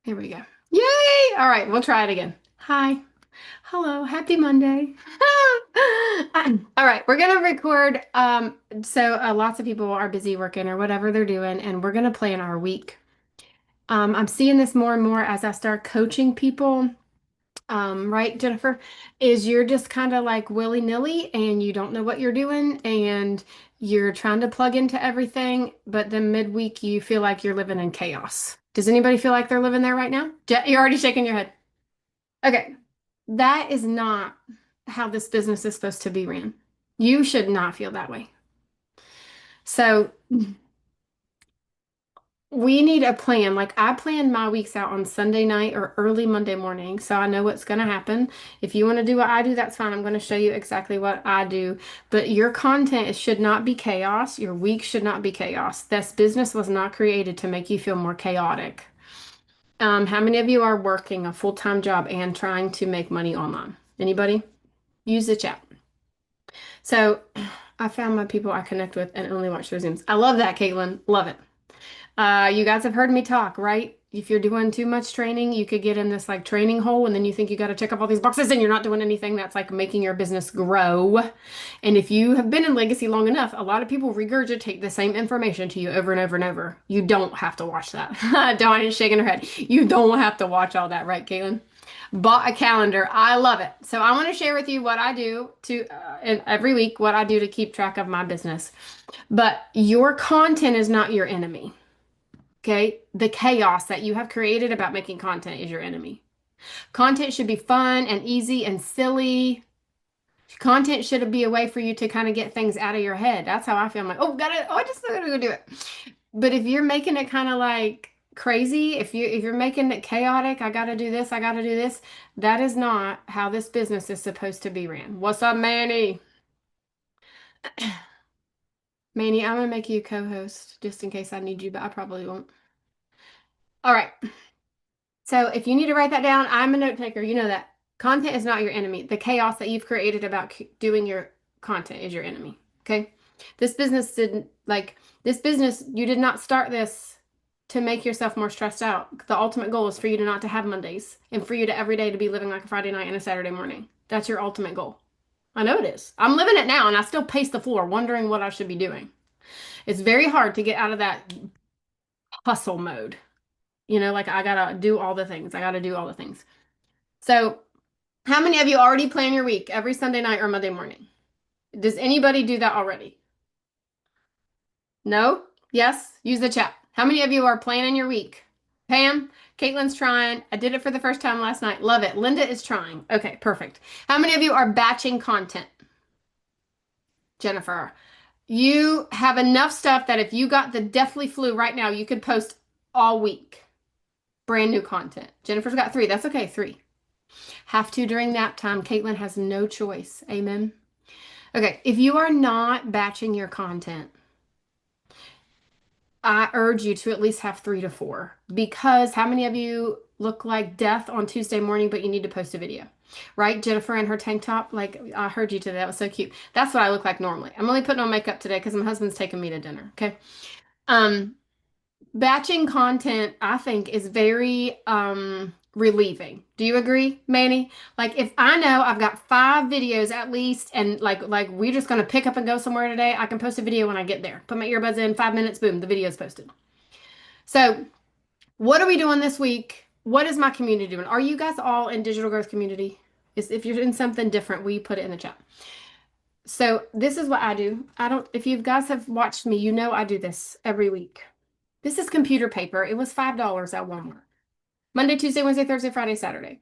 Here we go. Yay! All right, we'll try it again. Hi. Hello. Happy Monday. All right, we're gonna record. Lots of people are busy working or whatever they're doing, and we're gonna plan our week. I'm seeing this more and more as I start coaching people. Right, Jennifer, is you're just kind of like willy-nilly and you don't know what you're doing and you're trying to plug into everything, but then midweek you feel like you're living in chaos. Does anybody feel like they're living there right now? You're already shaking your head. Okay, that is not how this business is supposed to be ran. You should not feel that way. So we need a plan. Like I plan my weeks out on Sunday night or early Monday morning, so I know what's going to happen. If you want to do what I do, that's fine. I'm going to show you exactly what I do. But your content should not be chaos. Your week should not be chaos. This business was not created to make you feel more chaotic. How many of you are working a full-time job and trying to make money online? Anybody? Use the chat. So I found my people I connect with and only watch their Zooms. I love that, Caitlin. Love it. You guys have heard me talk, right? If you're doing too much training, you could get in this like training hole and then you think you got to check off all these boxes and you're not doing anything that's like making your business grow. And if you have been in legacy long enough, a lot of people regurgitate the same information to you over and over and over. You don't have to watch that. Dawn shaking her head. You don't have to watch all that, right, Caitlin? Bought a calendar. I love it. So I want to share with you what I do to and every week what I do to keep track of my business. But your content is not your enemy. Okay, the chaos that you have created about making content is your enemy. Content should be fun and easy and silly. Content should be a way for you to kind of get things out of your head. That's how I feel. I'm like, I just gotta go do it. But if you're making it kind of like crazy, if you're making it chaotic, I gotta do this, I gotta do this, that is not how this business is supposed to be ran. What's up, Manny? Manny, I'm gonna make you a co-host just in case I need you, but I probably won't. All right. So if you need to write that down, I'm a note taker. You know that. Content is not your enemy. The chaos that you've created about doing your content is your enemy. Okay? This business, you did not start this to make yourself more stressed out. The ultimate goal is for you to not to have Mondays and for you to every day to be living like a Friday night and a Saturday morning. That's your ultimate goal. I know it is. I'm living it now and I still pace the floor wondering what I should be doing. It's very hard to get out of that hustle mode. Like I gotta do all the things. I gotta do all the things. So, how many of you already plan your week every Sunday night or Monday morning? Does anybody do that already? No? Yes? Use the chat. How many of you are planning your week? Pam? Caitlin's trying. I did it for the first time last night. Love it. Linda is trying. Okay, perfect. How many of you are batching content? Jennifer, you have enough stuff that if you got the deathly flu right now, you could post all week. Brand new content. Jennifer's got three. That's okay, three. Have to during nap time. Caitlin has no choice. Amen. Okay, if you are not batching your content, I urge you to at least have 3 to 4 because how many of you look like death on Tuesday morning, but you need to post a video? Right? Jennifer in her tank top, like I heard you today. That was so cute. That's what I look like normally. I'm only putting on makeup today because my husband's taking me to dinner. Okay. Um, Batching content, I think, is very relieving. Do you agree, Manny? Like if I know I've got 5 videos at least and like we're just gonna pick up and go somewhere today, I can post a video when I get there. Put my earbuds in, 5 minutes, boom, the video's posted. So what are we doing this week? What is my community doing? Are you guys all in digital growth community? If you're in something different, we put it in the chat. So this is what I do. If you guys have watched me, you know I do this every week. This is computer paper. It was $5 at Walmart. Monday, Tuesday, Wednesday, Thursday, Friday, Saturday.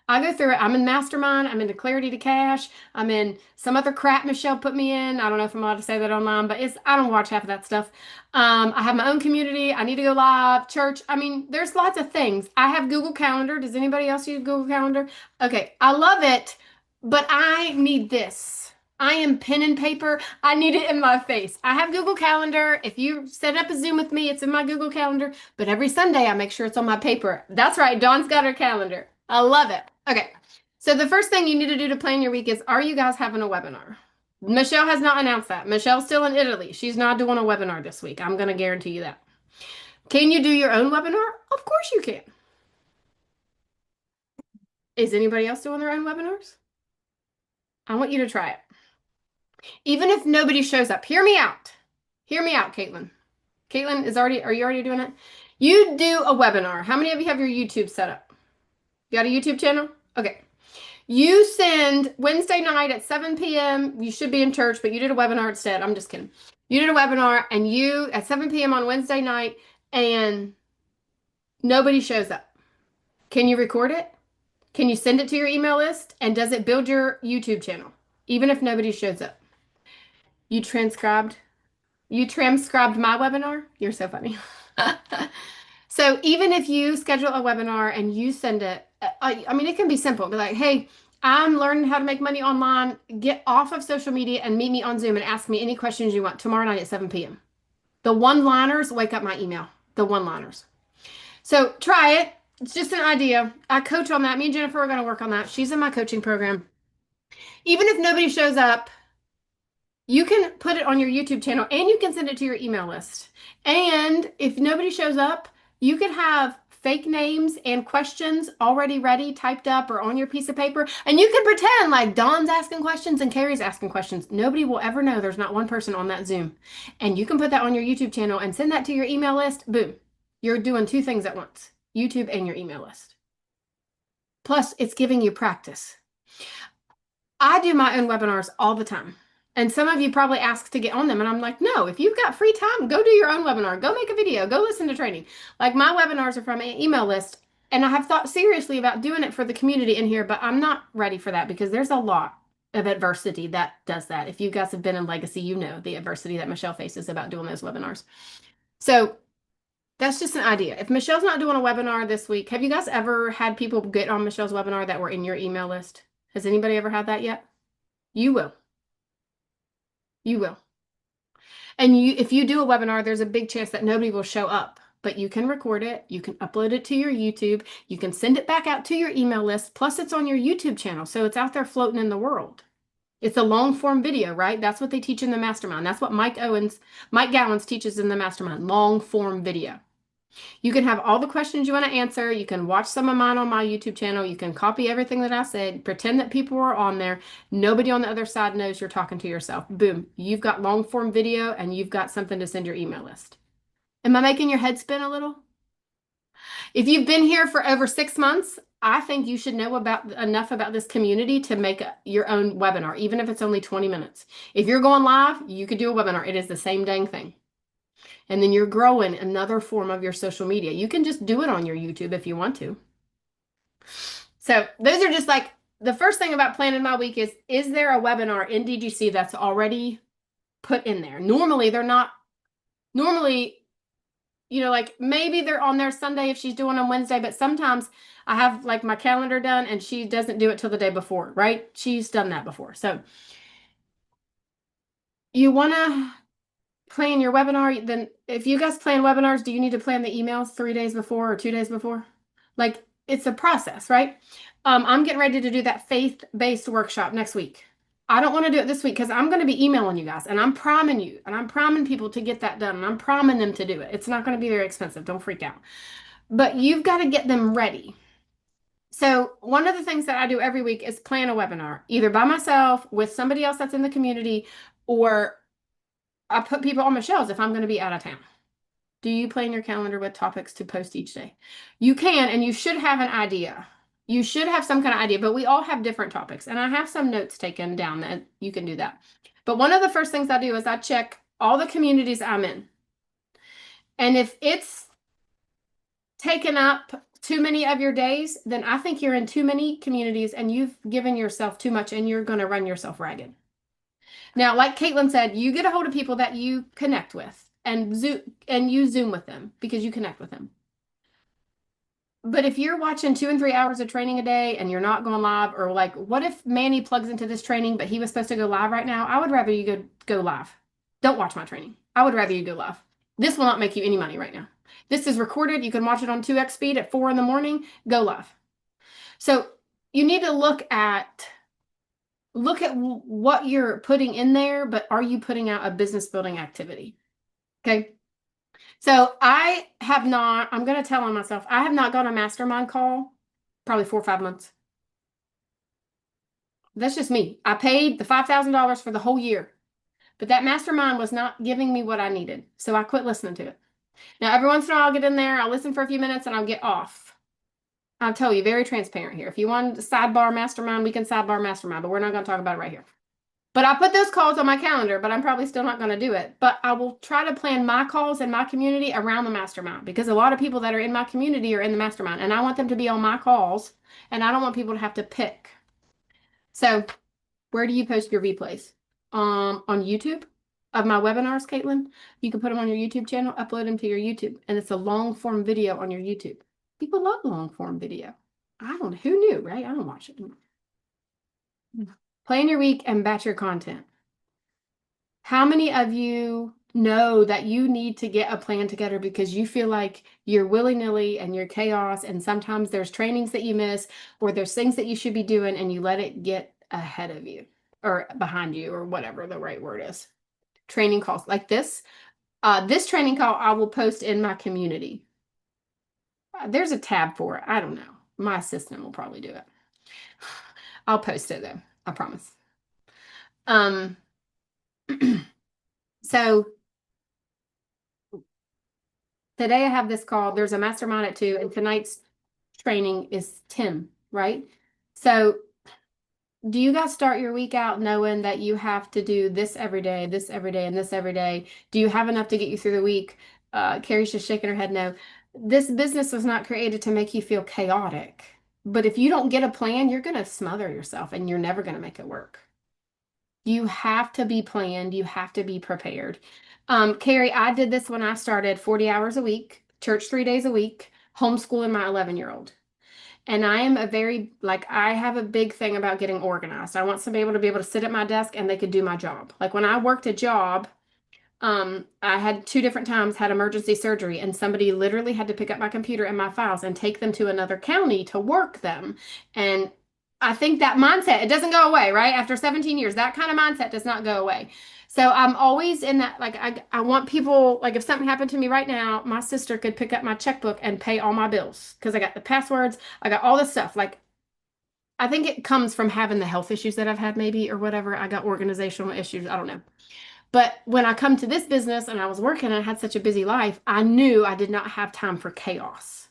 I go through it. I'm in Mastermind. I'm into Clarity to Cash. I'm in some other crap Michelle put me in. I don't know if I'm allowed to say that online, but I don't watch half of that stuff. I have my own community. I need to go live, church. I mean, there's lots of things. I have Google Calendar. Does anybody else use Google Calendar? Okay, I love it, but I need this. I am pen and paper. I need it in my face. I have Google Calendar. If you set up a Zoom with me, it's in my Google Calendar. But every Sunday, I make sure it's on my paper. That's right. Dawn's got her calendar. I love it. Okay. So the first thing you need to do to plan your week is, are you guys having a webinar? Michelle has not announced that. Michelle's still in Italy. She's not doing a webinar this week. I'm going to guarantee you that. Can you do your own webinar? Of course you can. Is anybody else doing their own webinars? I want you to try it. Even if nobody shows up, hear me out. Hear me out, Caitlin. Caitlin are you already doing it? You do a webinar. How many of you have your YouTube set up? You got a YouTube channel? Okay. You send Wednesday night at 7 p.m. You should be in church, but you did a webinar instead. I'm just kidding. You did a webinar and you at 7 p.m. on Wednesday night and nobody shows up. Can you record it? Can you send it to your email list? And does it build your YouTube channel? Even if nobody shows up. You transcribed my webinar? You're so funny. So even if you schedule a webinar and you send it, I mean, it can be simple. Be like, hey, I'm learning how to make money online. Get off of social media and meet me on Zoom and ask me any questions you want tomorrow night at 7 p.m. The one-liners wake up my email. The one-liners. So try it. It's just an idea. I coach on that. Me and Jennifer are going to work on that. She's in my coaching program. Even if nobody shows up, you can put it on your YouTube channel and you can send it to your email list. And if nobody shows up, you could have fake names and questions already ready, typed up or on your piece of paper. And you can pretend like Dawn's asking questions and Carrie's asking questions. Nobody will ever know there's not one person on that Zoom. And you can put that on your YouTube channel and send that to your email list. Boom. You're doing two things at once, YouTube and your email list. Plus, it's giving you practice. I do my own webinars all the time. And some of you probably ask to get on them. And I'm like, no, if you've got free time, go do your own webinar. Go make a video. Go listen to training. Like my webinars are from an email list. And I have thought seriously about doing it for the community in here, but I'm not ready for that because there's a lot of adversity that does that. If you guys have been in Legacy, you know the adversity that Michelle faces about doing those webinars. So that's just an idea. If Michelle's not doing a webinar this week, have you guys ever had people get on Michelle's webinar that were in your email list? Has anybody ever had that yet? You will. You will. And if you do a webinar, there's a big chance that nobody will show up, but you can record it. You can upload it to your YouTube. You can send it back out to your email list. Plus it's on your YouTube channel. So it's out there floating in the world. It's a long form video, right? That's what they teach in the mastermind. That's what Mike Gowans teaches in the mastermind, long form video. You can have all the questions you want to answer. You can watch some of mine on my YouTube channel. You can copy everything that I said, pretend that people are on there. Nobody on the other side knows you're talking to yourself. Boom. You've got long form video and you've got something to send your email list. Am I making your head spin a little? If you've been here for over 6 months, I think you should know enough about this community to make your own webinar, even if it's only 20 minutes. If you're going live, you could do a webinar. It is the same dang thing. And then you're growing another form of your social media. You can just do it on your YouTube if you want to. So those are just like the first thing about planning my week is there a webinar in DGC that's already put in there? Normally they're not. Normally, like maybe they're on there Sunday if she's doing on Wednesday, but sometimes I have like my calendar done and she doesn't do it till the day before, right? She's done that before. So you want to plan your webinar. Then if you guys plan webinars, do you need to plan the emails 3 days before or 2 days before? Like it's a process, right? I'm getting ready to do that faith-based workshop next week. I don't want to do it this week because I'm going to be emailing you guys and I'm priming you and I'm priming people to get that done and I'm priming them to do it. It's not going to be very expensive. Don't freak out. But you've got to get them ready. So one of the things that I do every week is plan a webinar, either by myself, with somebody else that's in the community, or I put people on Michelle's if I'm going to be out of town. Do you plan your calendar with topics to post each day? You can, and you should have an idea. You should have some kind of idea, but we all have different topics. And I have some notes taken down that you can do that. But one of the first things I do is I check all the communities I'm in. And if it's taken up too many of your days, then I think you're in too many communities and you've given yourself too much and you're going to run yourself ragged. Now, like Caitlin said, you get a hold of people that you connect with and you Zoom with them because you connect with them. But if you're watching 2 and 3 hours of training a day and you're not going live, or like, what if Manny plugs into this training, but he was supposed to go live right now? I would rather you go live. Don't watch my training. I would rather you go live. This will not make you any money right now. This is recorded. You can watch it on 2x speed at 4 in the morning. Go live. So you need to look at what you're putting in there, but are you putting out a business building activity? Okay. So I'm going to tell on myself, I have not gone a mastermind call, probably 4 or 5 months. That's just me. I paid the $5,000 for the whole year, but that mastermind was not giving me what I needed. So I quit listening to it. Now, every once in a while, I'll get in there, I'll listen for a few minutes, and I'll get off. I'll tell you, very transparent here. If you want to sidebar mastermind, we can sidebar mastermind, but we're not going to talk about it right here. But I put those calls on my calendar, but I'm probably still not going to do it. But I will try to plan my calls in my community around the mastermind because a lot of people that are in my community are in the mastermind, and I want them to be on my calls, and I don't want people to have to pick. So, where do you post your replays? On YouTube of my webinars, Caitlin. You can put them on your YouTube channel, upload them to your YouTube, and it's a long form video on your YouTube. People love long form video. I don't, who knew, right? I don't watch it. Plan your week and batch your content. How many of you know that you need to get a plan together because you feel like you're willy-nilly and you're chaos, and sometimes there's trainings that you miss or there's things that you should be doing and you let it get ahead of you or behind you or whatever the right word is. Training calls like this. This training call I will post in my community. There's a tab for it. I don't know. My assistant will probably do it. I'll post it though. I promise. So today I have this call. There's a mastermind at 2, and tonight's training is 10, right? So do you guys start your week out knowing that you have to do this every day, this every day, and this every day? Do you have enough to get you through the week? Carrie's just shaking her head no. This business was not created to make you feel chaotic. But if you don't get a plan, you're going to smother yourself and you're never going to make it work. You have to be planned. You have to be prepared. Carrie, I did this when I started 40 hours a week, church 3 days a week, homeschooling my 11-year-old. And I am I have a big thing about getting organized. I want somebody to be able to sit at my desk and they could do my job. Like when I worked a job, I had 2 different times had emergency surgery, and somebody literally had to pick up my computer and my files and take them to another county to work them. And I think that mindset, it doesn't go away, right? After 17 years, that kind of mindset does not go away. So I'm always in that, like, I want people, like, if something happened to me right now, my sister could pick up my checkbook and pay all my bills because I got the passwords, I got all this stuff. Like, I think it comes from having the health issues that I've had, maybe, or whatever. I got organizational issues. I don't know. But when I come to this business and I was working and I had such a busy life, I knew I did not have time for chaos.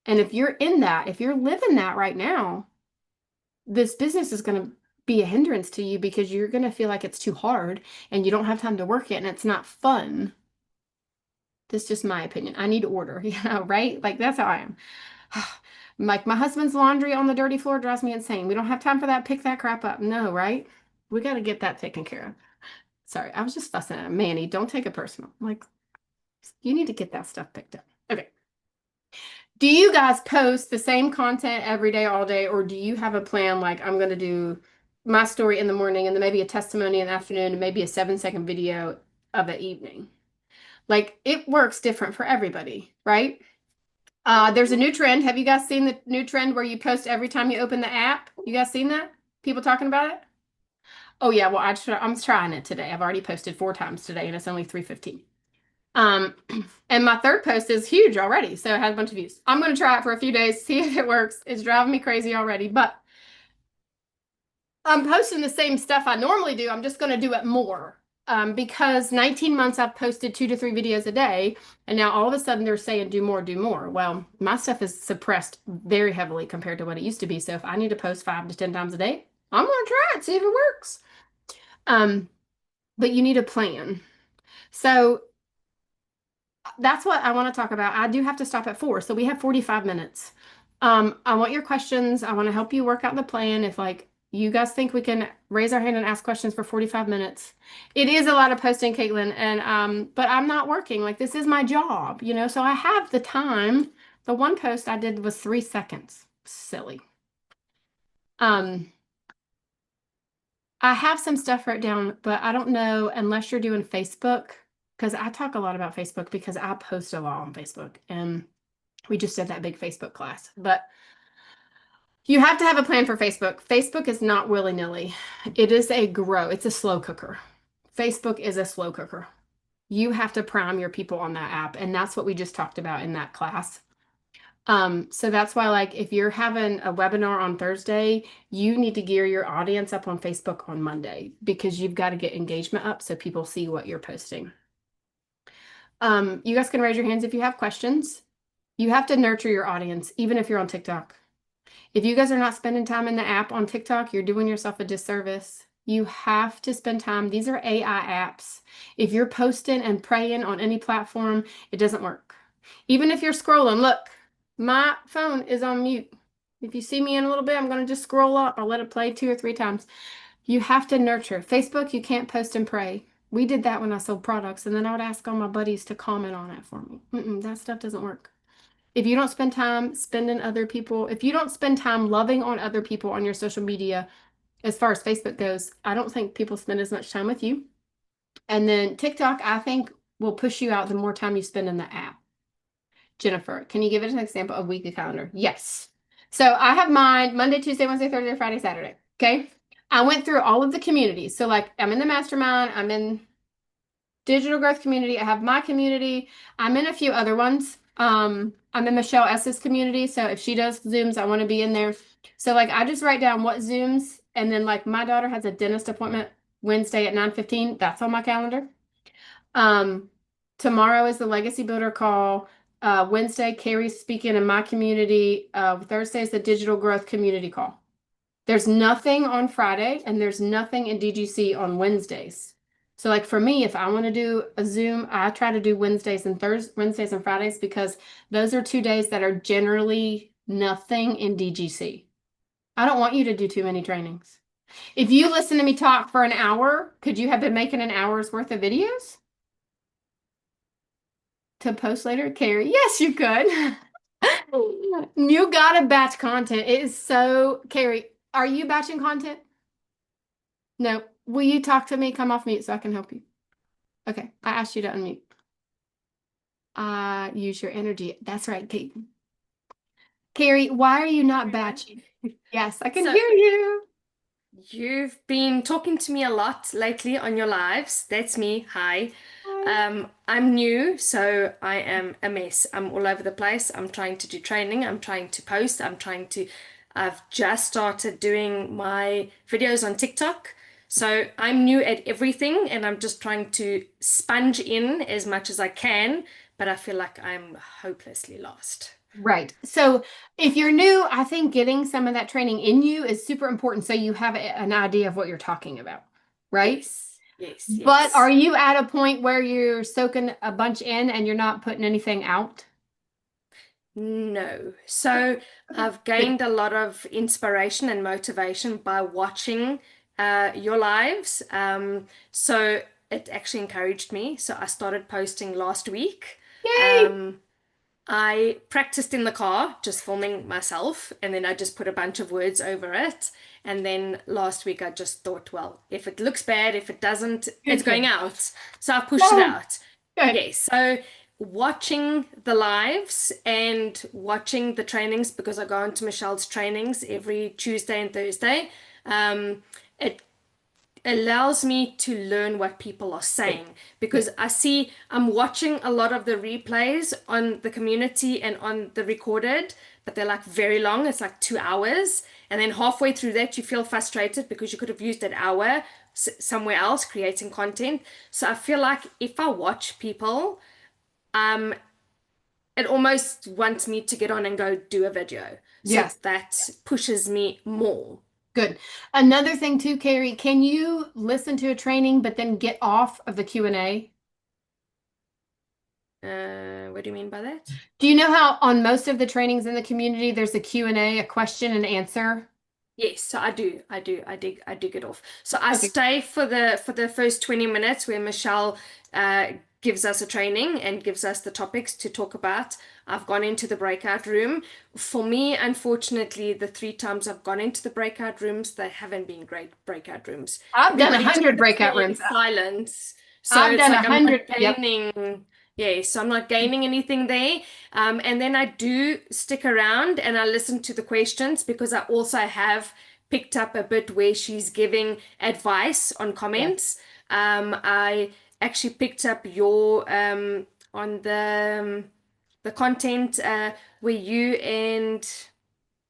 And if you're in that, if you're living that right now, this business is going to be a hindrance to you because you're going to feel like it's too hard and you don't have time to work it and it's not fun. That's just my opinion. I need order, right? Like that's how I am. Like my husband's laundry on the dirty floor drives me insane. We don't have time for that. Pick that crap up. No, right? We got to get that taken care of. Sorry, I was just fussing at him. Manny, don't take it personal. Like, you need to get that stuff picked up. Okay. Do you guys post the same content every day, all day, or do you have a plan like I'm going to do my story in the morning and then maybe a testimony in the afternoon and maybe a 7-second video of the evening? Like, it works different for everybody, right? There's a new trend. Have you guys seen the new trend where you post every time you open the app? You guys seen that? People talking about it? Oh yeah, well I'm trying it today. I've already posted 4 times today and it's only 3:15. And my 3rd post is huge already, so it had a bunch of views. I'm going to try it for a few days, see if it works. It's driving me crazy already, but I'm posting the same stuff I normally do. I'm just going to do it more. Because 19 months I've posted 2 to 3 videos a day, and now all of a sudden they're saying do more, do more. Well, my stuff is suppressed very heavily compared to what it used to be. So if I need to post 5 to 10 times a day, I'm going to try it, see if it works. But you need a plan. So that's what I want to talk about. I do have to stop at 4, so we have 45 minutes. I want your questions. I want to help you work out the plan. If like you guys think we can raise our hand and ask questions for 45 minutes. It is a lot of posting, Caitlin, and but I'm not working. Like this is my job, so I have the time. The one post I did was 3 seconds. Silly. I have some stuff wrote down, but I don't know unless you're doing Facebook, because I talk a lot about Facebook because I post a lot on Facebook, and we just did that big Facebook class. But you have to have a plan for Facebook. Facebook is not willy-nilly. It is it's a slow cooker. Facebook is a slow cooker. You have to prime your people on that app, and that's what we just talked about in that class. So that's why, like, if you're having a webinar on Thursday, you need to gear your audience up on Facebook on Monday because you've got to get engagement up so people see what you're posting. You guys can raise your hands if you have questions. You have to nurture your audience, even if you're on TikTok. If you guys are not spending time in the app on TikTok, you're doing yourself a disservice. You have to spend time. These are AI apps. If you're posting and praying on any platform, it doesn't work. Even if you're scrolling, look, my phone is on mute. If you see me in a little bit, I'm going to just scroll up. I'll let it play 2 or 3 times. You have to nurture. Facebook, you can't post and pray. We did that when I sold products, and then I would ask all my buddies to comment on it for me. That stuff doesn't work. If you don't spend time spending other people, if you don't spend time loving on other people on your social media, as far as Facebook goes, I don't think people spend as much time with you. And then TikTok, I think, will push you out the more time you spend in the app. Jennifer, can you give us an example of weekly calendar? Yes. So I have mine Monday, Tuesday, Wednesday, Thursday, Friday, Saturday. Okay. I went through all of the communities. So like I'm in the mastermind, I'm in digital growth community, I have my community, I'm in a few other ones. I'm in Michelle S's community. So if she does Zooms, I want to be in there. So like I just write down what Zooms, and then like my daughter has a dentist appointment Wednesday at 9:15. That's on my calendar. Um, Tomorrow is the Legacy Builder call. Wednesday, Carrie's speaking in my community. Thursday is the Digital Growth Community call. There's nothing on Friday, and there's nothing in DGC on Wednesdays. So like for me, if I want to do a Zoom, I try to do Wednesdays and Fridays because those are 2 days that are generally nothing in DGC. I don't want you to do too many trainings. If you listen to me talk for an hour, could you have been making an hour's worth of videos to post later, Carrie? Yes, you could. You gotta batch content. It is so, Carrie, are you batching content? No. Will you talk to me? Come off mute so I can help you. Okay. I asked you to unmute. Use your energy. That's right, Kate. Carrie, why are you not batching? Yes, I can So hear you. you've been talking to me a lot lately on your lives. That's me. Hi. I'm new, so I am a mess. I'm all over the place. I'm trying to do training. I'm trying to post. I've just started doing my videos on TikTok. So I'm new at everything and I'm just trying to sponge in as much as I can, but I feel like I'm hopelessly lost. Right. So if you're new, I think getting some of that training in you is super important so you have an idea of what you're talking about, right? Yes, yes, But are yes. you at a point where you're soaking a bunch in and you're not putting anything out? No. So I've Good. gained a lot of inspiration and motivation by watching your lives. So it actually encouraged me. So I started posting last week. Yay. Um, I practiced in the car, just filming myself, and then I just put a bunch of words over it. And then last week I just thought, well, if it looks bad, if it doesn't, it's Good, going good. out. So I pushed it Yay. out. Good. Yes, so watching the lives and watching the trainings because I go into Michelle's trainings every Tuesday and Thursday. It allows me to learn what people are Good. saying Good. because I'm watching a lot of the replays on the community and on the recorded, but they're like very long. It's like 2 hours. And then halfway through that, you feel frustrated because you could have used that hour somewhere else creating content. So I feel like if I watch people, um, it almost wants me to get on and go do a video. So Yes. that pushes me more. Good. Another thing too, Carrie, can you listen to a training but then get off of the Q&A? What do you mean by that? Do you know how on most of the trainings in the community there's a Q&A, a question and answer? Yes, so I dig it off. So I Okay. stay for the first 20 minutes where Michelle gives us a training and gives us the topics to talk about. I've gone into the breakout room. For me, unfortunately, the 3 times I've gone into the breakout rooms, they haven't been great breakout rooms. I've done Everybody just 100 sits breakout there in rooms. silence. So I've it's done like I'm not 100. Yep. gaining, yeah, so I'm not gaining anything there. And then I do stick around and I listen to the questions because I also have picked up a bit where she's giving advice on Yes. comments. I actually picked up your on the the content where you and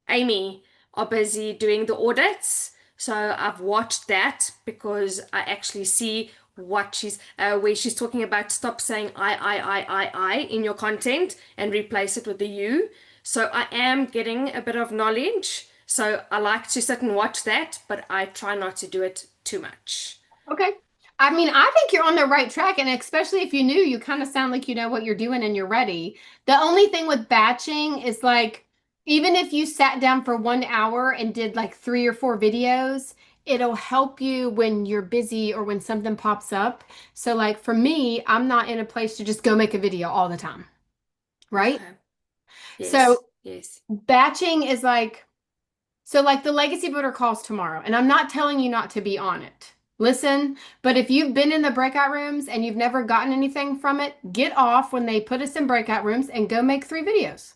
Amy are busy doing the audits. So I've watched that because I actually see what she's where she's talking about stop saying I in your content and replace it with the you. So I am getting a bit of knowledge. So I like to sit and watch that, but I try not to do it too much. Okay. I mean, I think you're on the right track, and especially if you knew, you kind of sound like you know what you're doing and you're ready. The only thing with batching is like, even if you sat down for 1 hour and did like 3 or 4 videos, it'll help you when you're busy or when something pops up. So, like for me, I'm not in a place to just go make a video all the time, right? Okay. So, Yes. Yes. batching is like, so like the legacy builder calls tomorrow, and I'm not telling you not to be on it. Listen, but if you've been in the breakout rooms and you've never gotten anything from it, get off when they put us in breakout rooms and go make 3 videos.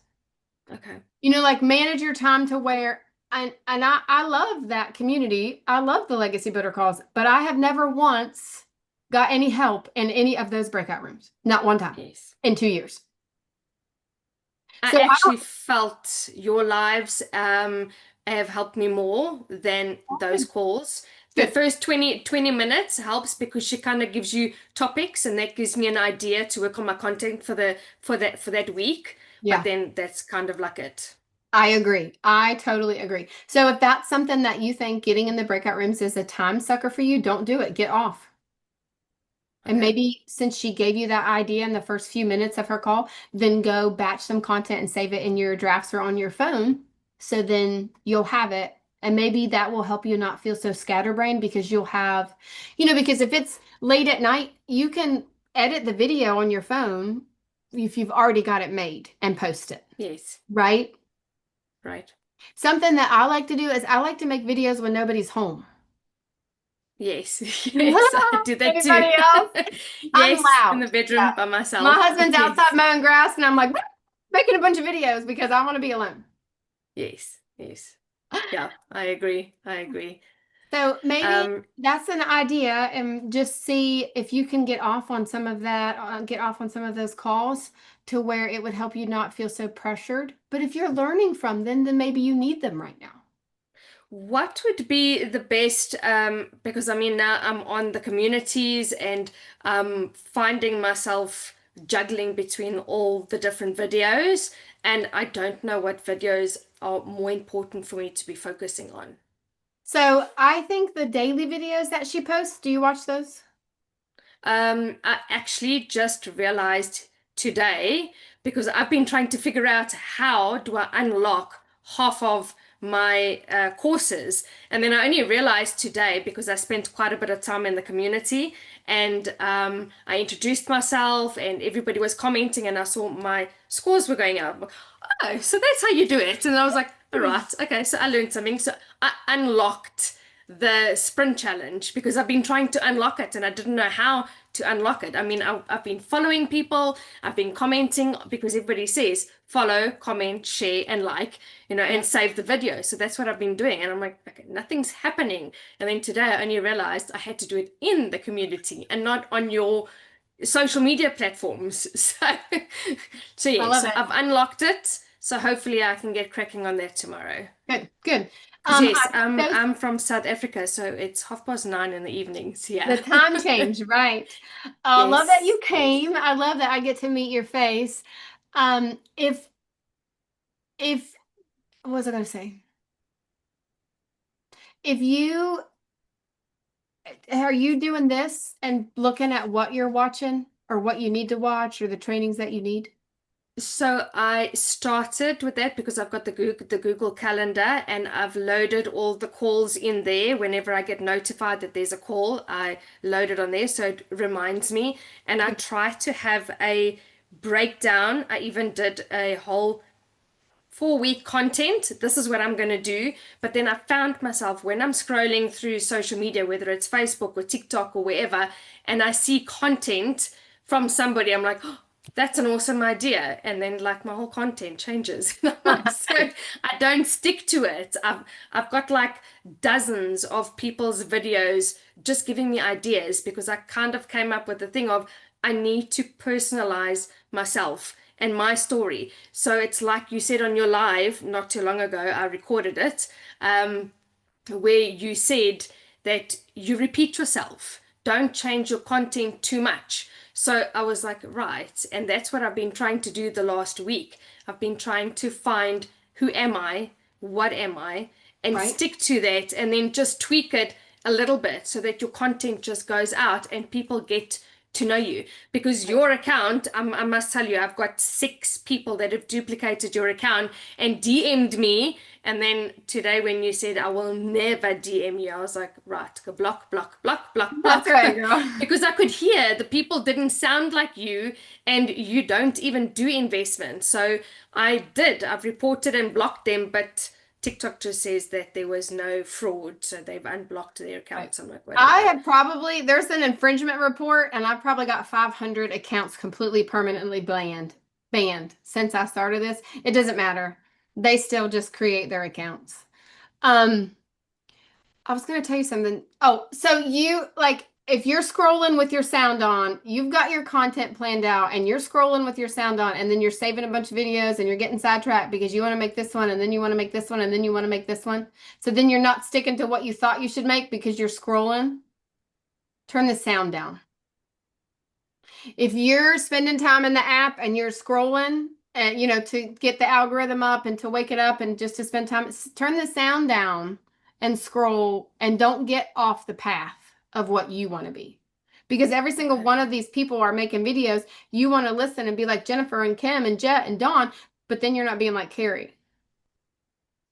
Okay. You know, like manage your time to where and I love that community. I love the legacy builder calls, but I have never once got any help in any of those breakout rooms. Not one time Yes. in 2 years. I So I actually felt your lives have helped me more than those don't calls. The good. first 20 minutes helps because she kind of gives you topics and that gives me an idea to work on my content for that week. But Yeah. then that's kind of like it. I agree. I totally agree. So if that's something that you think getting in the breakout rooms is a time sucker for you, don't do it. Get off. And Okay. maybe since she gave you that idea in the first few minutes of her call, then go batch some content and save it in your drafts or on your phone. So then you'll have it. And maybe that will help you not feel so scatterbrained because you'll have, because if it's late at night, you can edit the video on your phone if you've already got it made and post it, Yes. right? Right. Something that I like to do is I like to make videos when nobody's home. Yes. Yes, I do that too. Anybody else? I'm Yes, in loud. the Yeah. bedroom by My myself. husband's outside Yes. mowing grass, and I'm like making a bunch of videos because I want to be alone. Yes. Yes. Yeah, I agree. I agree. So maybe Um, that's an idea, and just see if you can get off on some of that, get off on some of those calls to where it would help you not feel so pressured. But if you're learning from them, then maybe you need them right now. What would be the best, because I mean now I'm on the communities and finding myself juggling between all the different videos, and I don't know what videos are more important for me to be focusing on. So I think the daily videos that she posts, do you watch those? I actually just realized today because I've been trying to figure out how do I unlock half of my courses, and then I only realized today because I spent quite a bit of time in the community and I introduced myself and everybody was commenting and I saw my scores were going up. Oh, so that's how you do it. And I was like, all right, okay, so I learned something. So I unlocked the sprint challenge because I've been trying to unlock it and I didn't know how to unlock it. I mean, I've been following people, I've been commenting because everybody says follow, comment, share, and like, Yeah. and save the video. So that's what I've been doing. And I'm like, okay, nothing's happening. And then today I only realized I had to do it in the community and not on your social media platforms. So I yes, love it. I've unlocked it. So hopefully I can get cracking on that tomorrow. Good, good. Because yes, I think those I'm from South Africa, so it's 9:30 in the evenings. the Yeah. time change, right? I love that Yes, you yes. came. I love that I get to meet your face. If what was I going to say? If you are you doing this and looking at what you're watching or what you need to watch or the trainings that you need? So I started with that because I've got the Google Calendar and I've loaded all the calls in there. Whenever I get notified that there's a call, I load it on there so it reminds me. And I try to have a breakdown. I even did a whole 4 week content. This is what I'm going to do. But then I found myself when I'm scrolling through social media, whether it's Facebook or TikTok or wherever, and I see content from somebody, I'm like, oh, that's an awesome idea. And then like my whole content changes. So I don't stick to it. I've got like dozens of people's videos just giving me ideas because I kind of came up with the thing of I need to personalize myself and my story. So it's like you said on your live not too long ago, I recorded it, where you said that you repeat yourself. Don't change your content too much. So I was like, right. And that's what I've been trying to do the last week. I've been trying to find who am I, what am I, and Right? stick to that and then just tweak it a little bit so that your content just goes out and people get to know you. Because Right. your account, I must tell you, I've got 6 people that have duplicated your account and DM'd me. And then today, when you said, I will never DM you, I was like, right, go block, block, block, block, That's block. right, girl. Because I could hear the people didn't sound like you and you don't even do investment. So I did. I've reported and blocked them, but TikTok just says that there was no fraud. So they've unblocked their Right. accounts. I'm like, I whatever. have probably, there's an infringement report, and I've probably got 500 accounts completely permanently banned since I started this. It doesn't matter. They still just create their accounts. Um, I was going to tell you something. Oh, so you like if you're scrolling with your sound on, you've got your content planned out and you're scrolling with your sound on and then you're saving a bunch of videos and you're getting sidetracked because you want to make this one and then you want to make this one and then you want to make this one. So then you're not sticking to what you thought you should make because you're scrolling. Turn the sound down. If you're spending time in the app and you're scrolling and to get the algorithm up and to wake it up and just to spend time, turn the sound down and scroll and don't get off the path of what you want to be. Because every single Okay. one of these people are making videos. You want to listen and be like Jennifer and Kim and Jet and Dawn, but then you're not being like Carrie,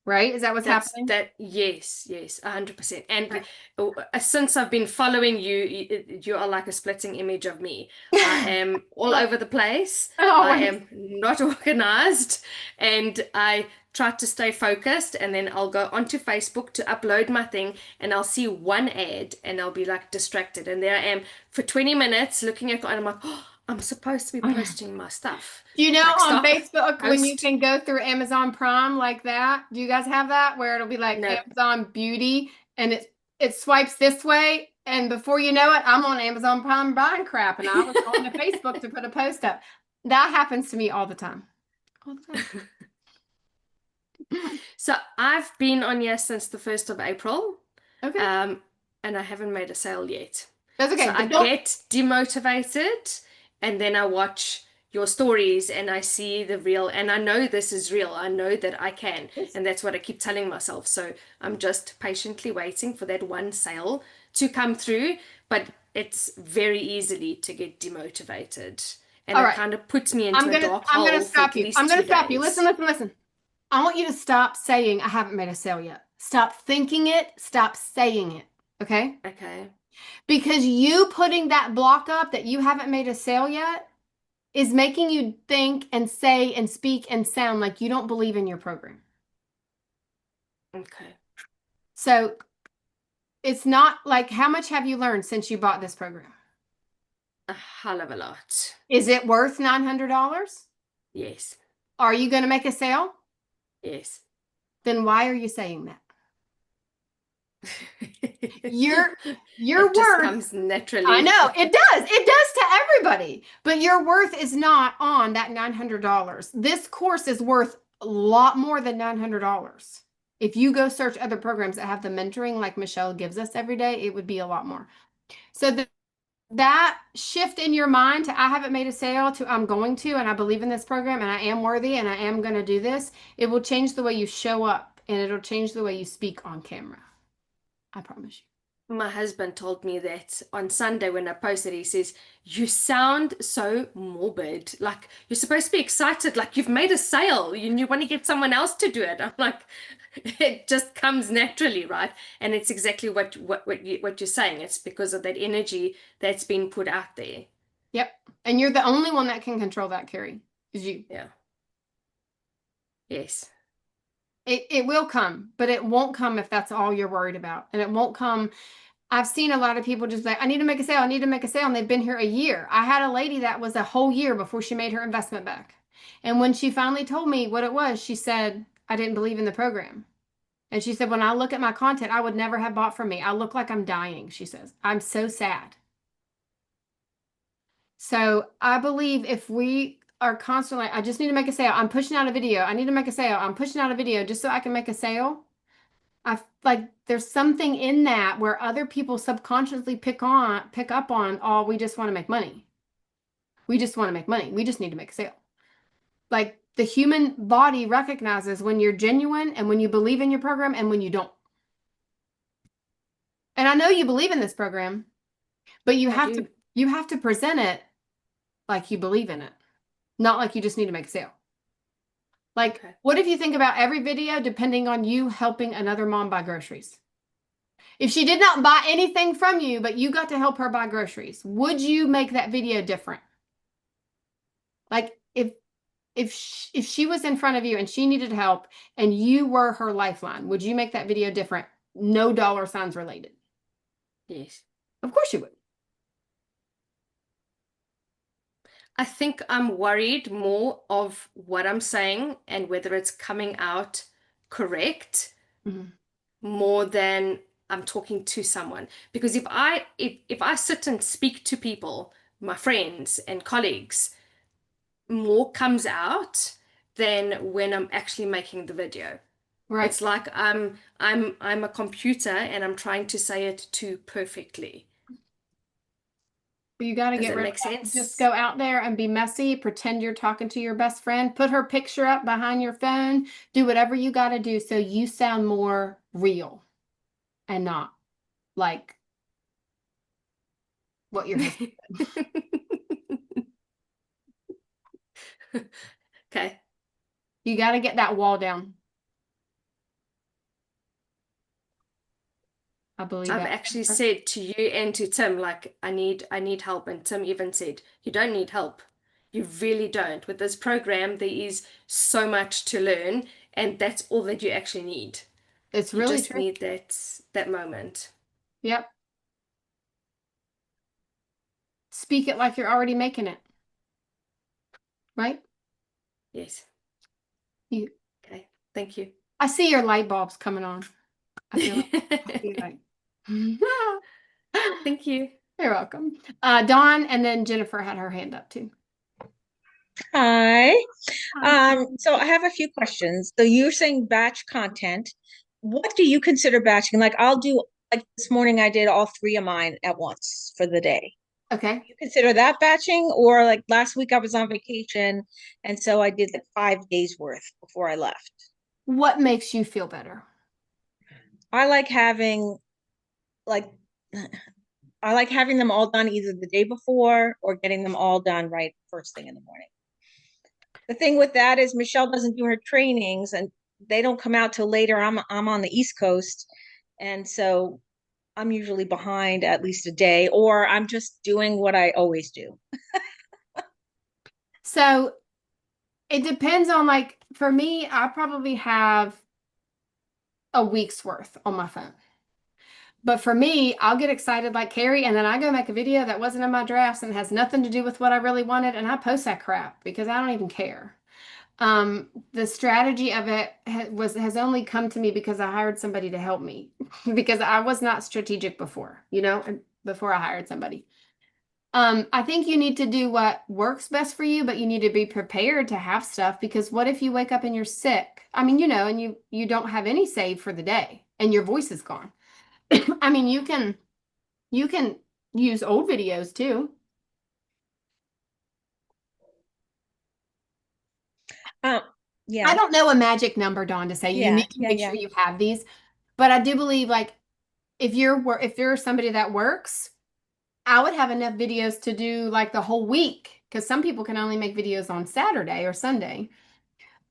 right? Is that what's That's happening? that. Yes, yes, 100%. And Right. since I've been following you, you are like a splitting image of me. I am all Like over the place. I always. am not organized, and I try to stay focused. And then I'll go onto Facebook to upload my thing, and I'll see one ad, and I'll be like distracted. And there I am for 20 minutes looking at, and I'm like, oh, I'm supposed to be posting my stuff. Like, On stop, Facebook when you post. can go through Amazon Prime like that? Do you guys have that where it'll be like No. Amazon Beauty and it swipes this way and before you know it, I'm on Amazon Prime buying crap and I was going to Facebook to put a post up. That happens to me all the time. All the time. So I've been on here since the 1st of April, Okay. um, and I haven't made a sale yet. That's So okay. I But don't get demotivated, and then I watch your stories and I see the real, and I know this is real. I know that I can, and that's what I keep telling myself. So I'm just patiently waiting for that one sale to come through, but it's very easily to get demotivated. And all it right. kind of puts me into a dark I'm gonna hole for stop at you. I'm least gonna two stop you. Listen, days. listen, listen. I want you to stop saying I haven't made a sale yet. Stop thinking it, stop saying it. Okay? Okay. Because you putting that block up that you haven't made a sale yet is making you think and say and speak and sound like you don't believe in your program. Okay. So it's not like how much have you learned since you bought this program? A hell of a lot. Is it worth $900? Yes. Are you going to make a sale? Yes. Then why are you saying that? Your It your just worth, comes I naturally. know it does. It does to everybody. But your worth is not on that $900. This course is worth a lot more than $900. If you go search other programs that have the mentoring like Michelle gives us every day, it would be a lot more. So that shift in your mind to I haven't made a sale to I'm going to and I believe in this program and I am worthy and I am going to do this, it will change the way you show up and it'll change the way you speak on camera. I promise you. My husband told me that on Sunday when I posted, he says, you sound so morbid. Like you're supposed to be excited, like you've made a sale and you want to get someone else to do it. I'm like, it just comes naturally, right? And it's exactly what you're saying. It's because of that energy that's been put out there. Yep. And you're the only one that can control that, Carrie, is you. Yeah. Yes. It will come, but it won't come if that's all you're worried about. And it won't come. I've seen a lot of people just like, I need to make a sale, I need to make a sale, and they've been here a year. I had a lady that was a whole year before she made her investment back. And when she finally told me what it was, she said, I didn't believe in the program. And she said, when I look at my content, I would never have bought from me. I look like I'm dying, she says. I'm so sad. So I believe if we are constantly, I just need to make a sale. I'm pushing out a video. I need to make a sale. I'm pushing out a video just so I can make a sale. Like there's something in that where other people subconsciously pick up on, oh, we just want to make money. We just want to make money. We just need to make a sale. Like the human body recognizes when you're genuine and when you believe in your program and when you don't. And I know you believe in this program, but I do. you have to present it like you believe in it, not like you just need to make a sale. Like, Okay. what if you think about every video depending on you helping another mom buy groceries? If she did not buy anything from you, but you got to help her buy groceries, would you make that video different? Like, if she was in front of you and she needed help and you were her lifeline, would you make that video different? No dollar signs related. Yes. Of course you would. I think I'm worried more of what I'm saying and whether it's coming out correct Mhm. more than I'm talking to someone. Because if I sit and speak to people, my friends and colleagues, more comes out than when I'm actually making the video. Right. It's like I'm a computer and I'm trying to say it too perfectly. But you got to Does get that rid of make that. Just sense? go out there and be messy. Pretend you're talking to your best friend. Put her picture up behind your phone. Do whatever you got to do so you sound more real and not like what your husband. Okay. You got to get that wall down. I believe I've that. actually said to you and to Tim, like, I need help. And Tim even said, you don't need help. You really don't. With this program, there is so much to learn, and that's all that you actually need. It's You really just true. need that moment. Yep. Speak it like you're already making it, right? Yes. You, Okay. Thank you. I see your light bulbs coming on. I feel like, I feel like. Thank you. You're welcome. Dawn and then Jennifer had her hand up too. Hi. Hi. So I have a few questions. So you're saying batch content. What do you consider batching? Like I'll do like this morning I did all three of mine at once for the day. Okay. You consider that batching? Or like last week I was on vacation and so I did like 5 days worth before I left. What makes you feel better? I like having like I like having them all done either the day before or getting them all done right first thing in the morning. The thing with that is Michelle doesn't do her trainings and they don't come out till later. I'm on the East Coast, and so I'm usually behind at least a day, or I'm just doing what I always do. So it depends on like for me, I probably have a week's worth on my phone. But for me, I'll get excited like Carrie, and then I go make a video that wasn't in my drafts and has nothing to do with what I really wanted, and I post that crap because I don't even care. The strategy of it has only come to me because I hired somebody to help me because I was not strategic before, before I hired somebody. I think you need to do what works best for you, but you need to be prepared to have stuff because what if you wake up and you're sick? I mean, and you don't have any save for the day and your voice is gone. I mean, you can use old videos too. Um, I yeah, don't know a magic number, Dawn, to say you yeah, need to yeah, make yeah. sure you have these, but I do believe like if you're somebody that works, I would have enough videos to do like the whole week because some people can only make videos on Saturday or Sunday.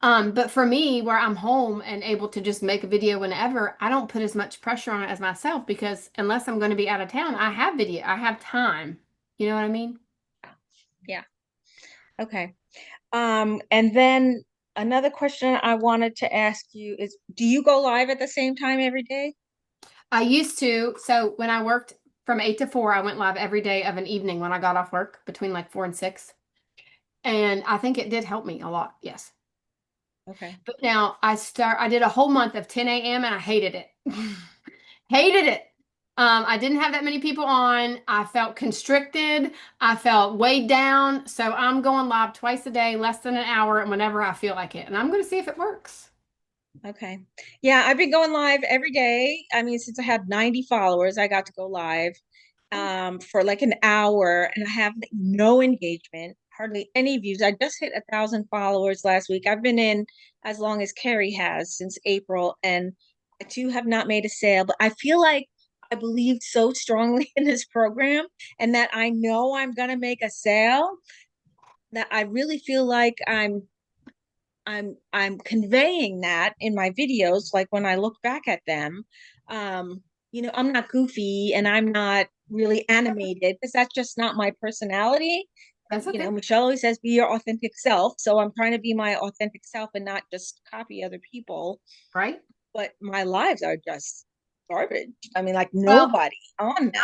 But for me, where I'm home and able to just make a video whenever, I don't put as much pressure on it as myself because unless I'm going to be out of town, I have time. You know what I mean? Yeah. Okay. And then another question I wanted to ask you is, do you go live at the same time every day? I used to. So when I worked from 8 to 4, I went live every day of an evening when I got off work between like 4 and 6. And I think it did help me a lot. Yes. Okay. But now I did a whole month of 10 a.m. and I hated it. Hated it. I didn't have that many people on. I felt constricted. I felt weighed down. So I'm going live twice a day, less than an hour, and whenever I feel like it. And I'm going to see if it works. Okay. Yeah, I've been going live every day. I mean, since I had 90 followers, I got to go live for like an hour, and I have like, no engagement, hardly any views. I just hit 1,000 followers last week. I've been in as long as Carrie has, since April, and I too have not made a sale, but I feel like I believed so strongly in this program and that I know I'm gonna make a sale that I really feel like I'm conveying that in my videos, like when I look back at them. I'm not goofy and I'm not really animated because that's just not my personality. That's okay. Michelle always says be your authentic self. So I'm trying to be my authentic self and not just copy other people. Right? But my lives are just garbage. I mean, like Well, nobody on them.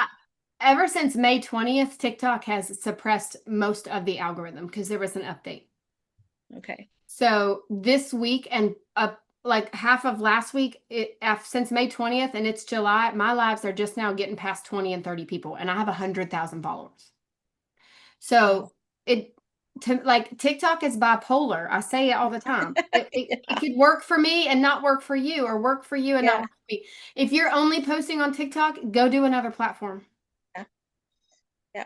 ever since May 20th, TikTok has suppressed most of the algorithm because there was an update. Okay. So this week and like half of last week, since May 20th and it's July, my lives are just now getting past 20 and 30 people, and I have 100,000 followers. So it like TikTok is bipolar. I say it all the time. It could work for me and not work for you, or work for you and not Yeah. work for me. If you're only posting on TikTok, go do another platform. Yeah. Yeah.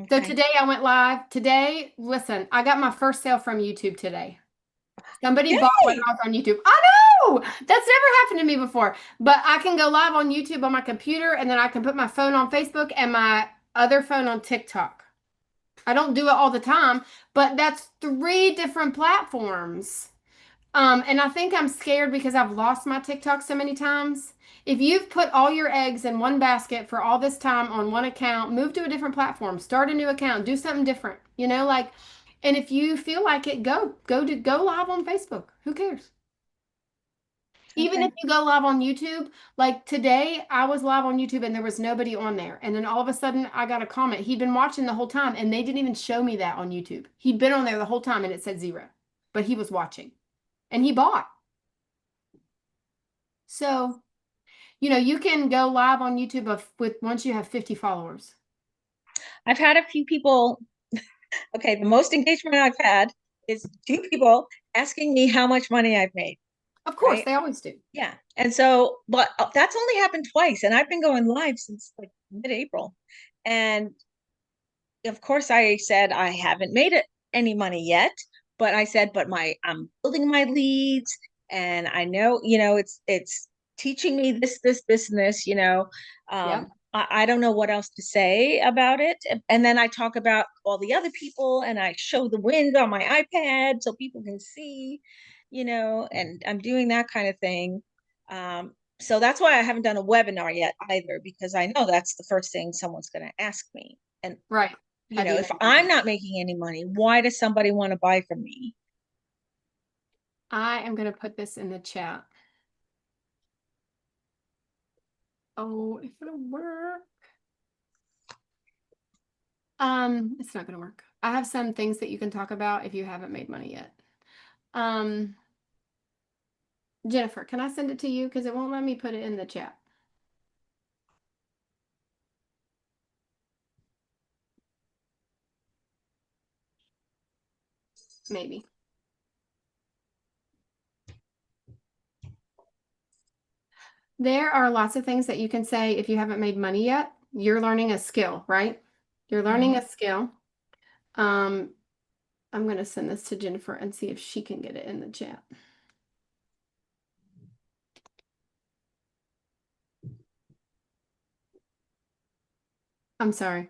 So Okay. today I went live. Today, listen, I got my first sale from YouTube today. Somebody bought when Yay! I was on YouTube. I know! That's never happened to me before. But I can go live on YouTube on my computer, and then I can put my phone on Facebook and my other phone on TikTok. I don't do it all the time, but that's 3 different platforms. And I think I'm scared because I've lost my TikTok so many times. If you've put all your eggs in one basket for all this time on one account, move to a different platform, start a new account, do something different. And if you feel like it, go live on Facebook. Who cares? Even Okay. if you go live on YouTube, like today, I was live on YouTube and there was nobody on there. And then all of a sudden, I got a comment. He'd been watching the whole time and they didn't even show me that on YouTube. He'd been on there the whole time and it said 0, but he was watching and he bought. So, you can go live on YouTube with once you have 50 followers. I've had a few people. Okay, the most engagement I've had is 2 people asking me how much money I've made. Of course, Right? they always do. Yeah. And so, but that's only happened twice, and I've been going live since like mid-April. And of course, I said I haven't made any money yet, but I said, but I'm building my leads, and I know, it's teaching me this, and this. Yep. I don't know what else to say about it. And then I talk about all the other people, and I show the wins on my iPad so people can see, and I'm doing that kind of thing. So that's why I haven't done a webinar yet either, because I know that's the first thing someone's going to ask me. And Right. Have you if made I'm money? not making any money, why does somebody want to buy from me? I am going to put this in the chat. Oh, if it'll work. It's not going to work. I have some things that you can talk about if you haven't made money yet. Jennifer, can I send it to you? Because it won't let me put it in the chat. Maybe. There are lots of things that you can say if you haven't made money yet. You're learning a skill, right? You're learning a skill. I'm going to send this to Jennifer and see if she can get it in the chat. I'm sorry.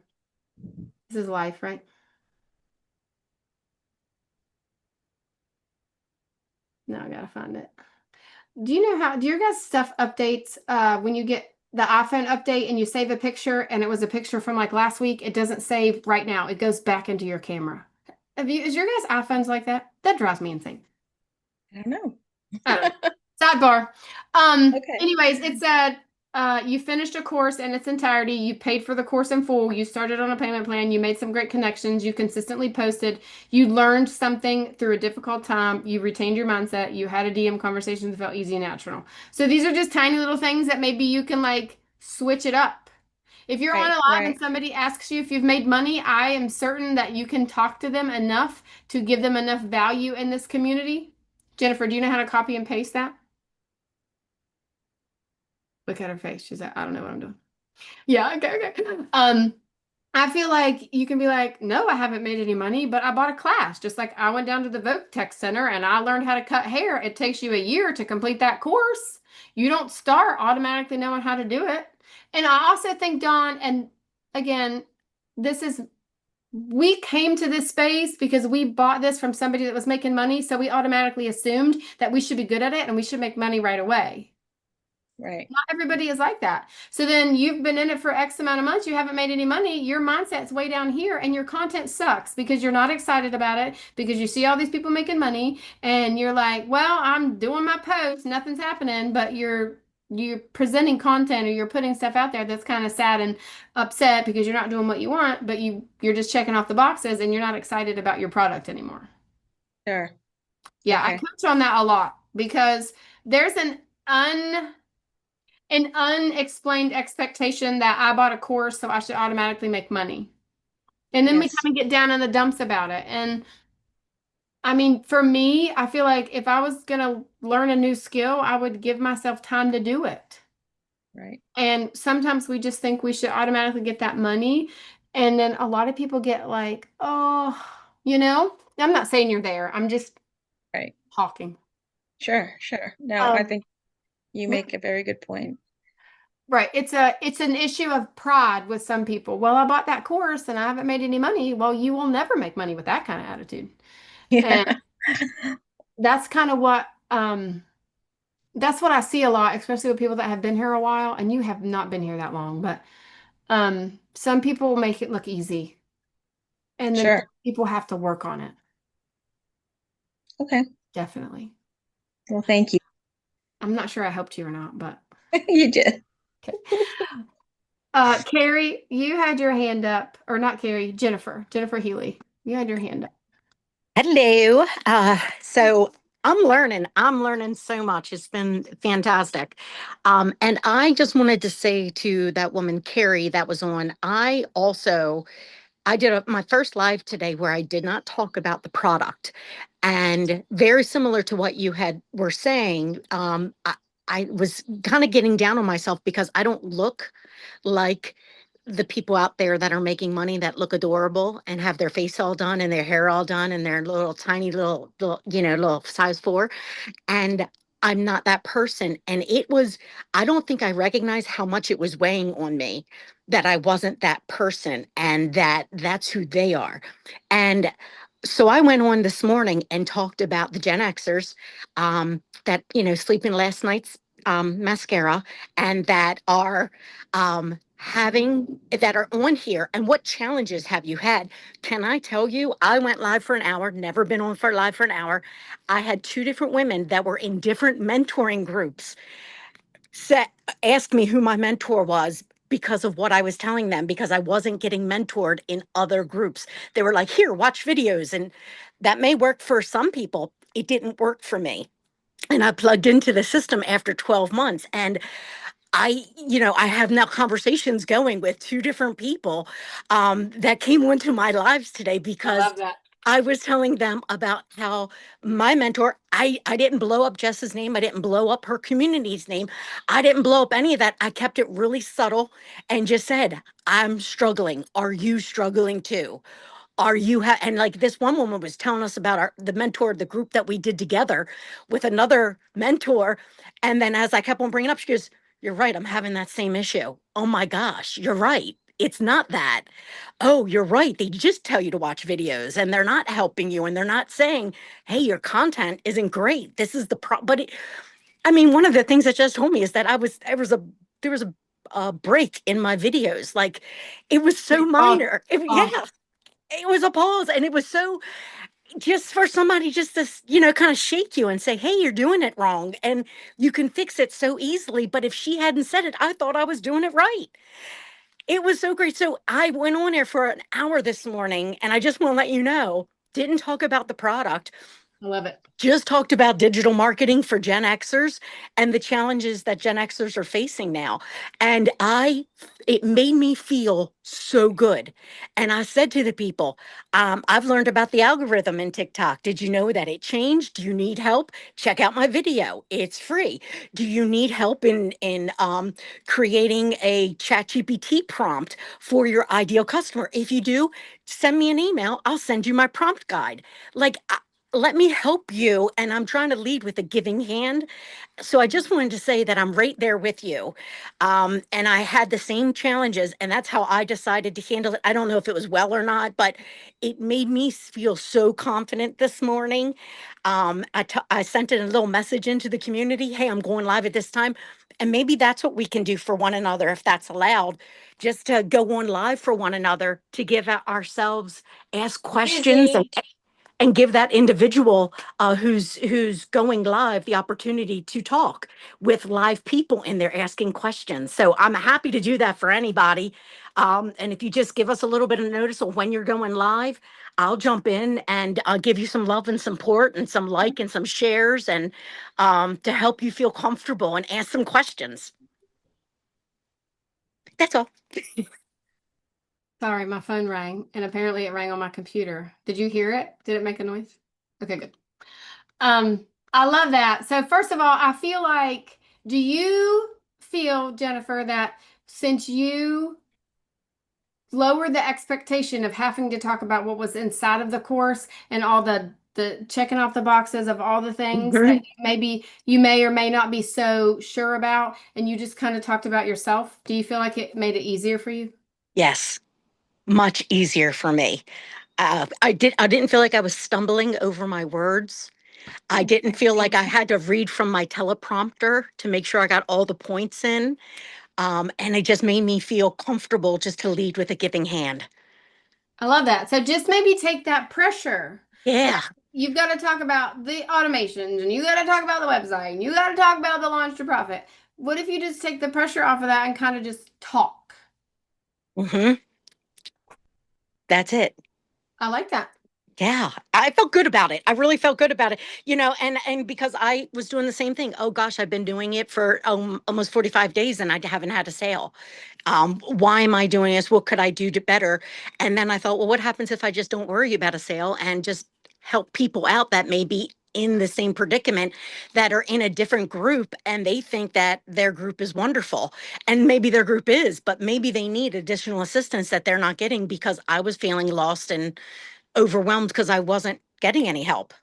This is life, right? Now I gotta find it. Do your guys' stuff updates when you get the iPhone update and you save a picture and it was a picture from like last week, it doesn't save right now. It goes back into your camera. Is your guys' iPhones like that? That drives me insane. I don't know. I don't know. Sidebar. Okay. Anyways, it said you finished a course in its entirety. You paid for the course in full. You started on a payment plan. You made some great connections. You consistently posted. You learned something through a difficult time. You retained your mindset. You had a DM conversation that felt easy and natural. So these are just tiny little things that maybe you can like switch it up. If you're on a Right, live and right. somebody asks you if you've made money, I am certain that you can talk to them enough to give them enough value in this community. Jennifer, do you know how to copy and paste that? Look at her face. She's like, I don't know what I'm doing. Yeah, okay, okay. I feel like you can be like, no, I haven't made any money, but I bought a class. Just like I went down to the Voc Tech Center and I learned how to cut hair. It takes you a year to complete that course. You don't start automatically knowing how to do it. And I also think, Dawn, and again, this is, we came to this space because we bought this from somebody that was making money. So we automatically assumed that we should be good at it and we should make money right away. Right. Not everybody is like that. So then you've been in it for X amount of months, you haven't made any money, your mindset's way down here and your content sucks because you're not excited about it because you see all these people making money and you're like, well, I'm doing my posts, nothing's happening, but you're presenting content or you're putting stuff out there that's kind of sad and upset because you're not doing what you want, but you're just checking off the boxes and you're not excited about your product anymore. Sure. Yeah, I Okay. coach on that a lot because there's an unexplained expectation that I bought a course, so I should automatically make money. And then we Yes. kind of get down in the dumps about it. And I mean, for me, I feel like if I was going to learn a new skill, I would give myself time to do it. Right. And sometimes we just think we should automatically get that money. And then a lot of people get like, oh, I'm not saying you're there. I'm just Right. talking. Sure. Sure. No, I Um, think you make a very good point. Right. It's an issue of pride with some people. Well, I bought that course and I haven't made any money. Well, you will never make money with that kind of attitude. And Yeah. that's kind of that's what I see a lot, especially with people that have been here a while and you have not been here that long, but some people make it look easy and then Sure. people have to work on it. Okay. Definitely. Well, thank you. I'm not sure I helped you or not, but You did. okay. Carrie, you had your hand up, or not Carrie, Jennifer Healy. You had your hand up. Hello. So I'm learning so much. It's been fantastic. And I just wanted to say to that woman, Carrie, that was on, I did my first live today where I did not talk about the product. And very similar to what you were saying, I was kind of getting down on myself because I don't look like the people out there that are making money that look adorable and have their face all done and their hair all done and their little tiny little size 4. And I'm not that person. And I don't think I recognized how much it was weighing on me that I wasn't that person and that's who they are. And so I went on this morning and talked about the Gen Xers that, sleeping last night's mascara and that are on here. And what challenges have you had? Can I tell you, I went live for an hour, never been on for live for an hour. I had 2 different women that were in different mentoring groups ask me who my mentor was because of what I was telling them, because I wasn't getting mentored in other groups. They were like, here, watch videos. And that may work for some people. It didn't work for me. And I plugged into the system after 12 months. And I have now conversations going with 2 different people that came onto my lives today I because love that. I was telling them about how my mentor, I didn't blow up Jess's name. I didn't blow up her community's name. I didn't blow up any of that. I kept it really subtle and just said, I'm struggling. Are you struggling too? And like this one woman was telling us about the mentor, the group that we did together with another mentor. And then as I kept on bringing up, she goes, you're right. I'm having that same issue. Oh my gosh, you're right. It's not that. Oh, you're right. They just tell you to watch videos and they're not helping you and they're not saying, hey, your content isn't great. This is the I mean, one of the things that just told me is that there was a break in my videos. Like it was so minor. Oh, Yeah, it was a pause and it was so just for somebody just to kind of shake you and say, hey, you're doing it wrong and you can fix it so easily. But if she hadn't said it, I thought I was doing it right. It was so great. So I went on there for an hour this morning and I just want to let you know, didn't talk about the product. I love it. just talked about digital marketing for Gen Xers and the challenges that Gen Xers are facing now. And it made me feel so good. And I said to the people, I've learned about the algorithm in TikTok. Did you know that it changed? Do you need help? Check out my video. It's free. Do you need help in creating a ChatGPT prompt for your ideal customer? If you do, send me an email. I'll send you my prompt guide. Like, let me help you. And I'm trying to lead with a giving hand. So I just wanted to say that I'm right there with you. And I had the same challenges, and that's how I decided to handle it. I don't know if it was well or not, but it made me feel so confident this morning. I sent in a little message into the community. Hey, I'm going live at this time. And maybe that's what we can do for one another, if that's allowed, just to go on live for one another, to give ourselves, ask questions, and give that individual who's going live the opportunity to talk with live people and they're asking questions. So I'm happy to do that for anybody. And if you just give us a little bit of notice of when you're going live, I'll jump in and give you some love and support and some like and some shares, and to help you feel comfortable and ask some questions. That's all. Sorry, my phone rang, and apparently it rang on my computer. Did you hear it? Did it make a noise? Okay, good. I love that. So first of all, I feel like, do you feel, Jennifer, that since you lowered the expectation of having to talk about what was inside of the course and all the checking off the boxes of all the things Mhm. that maybe you may or may not be so sure about, and you just kind of talked about yourself, do you feel like it made it easier for you? Yes, much easier for me. I didn't feel like I was stumbling over my words. I didn't feel like I had to read from my teleprompter to make sure I got all the points in. And it just made me feel comfortable just to lead with a giving hand. I love that. So just maybe take that pressure. Yeah. You've got to talk about the automations, and you got to talk about the website, and you got to talk about the launch to profit. What if you just take the pressure off of that and kind of just talk? Hmm. That's it. I like that. Yeah, I felt good about it. I really felt good about it. And because I was doing the same thing. Oh gosh, I've been doing it for almost 45 days and I haven't had a sale. Why am I doing this? What could I do to better? And then I thought, well, what happens if I just don't worry about a sale and just help people out that may be in the same predicament, that are in a different group and they think that their group is wonderful, and maybe their group is, but maybe they need additional assistance that they're not getting because I was feeling lost and overwhelmed because I wasn't getting any help.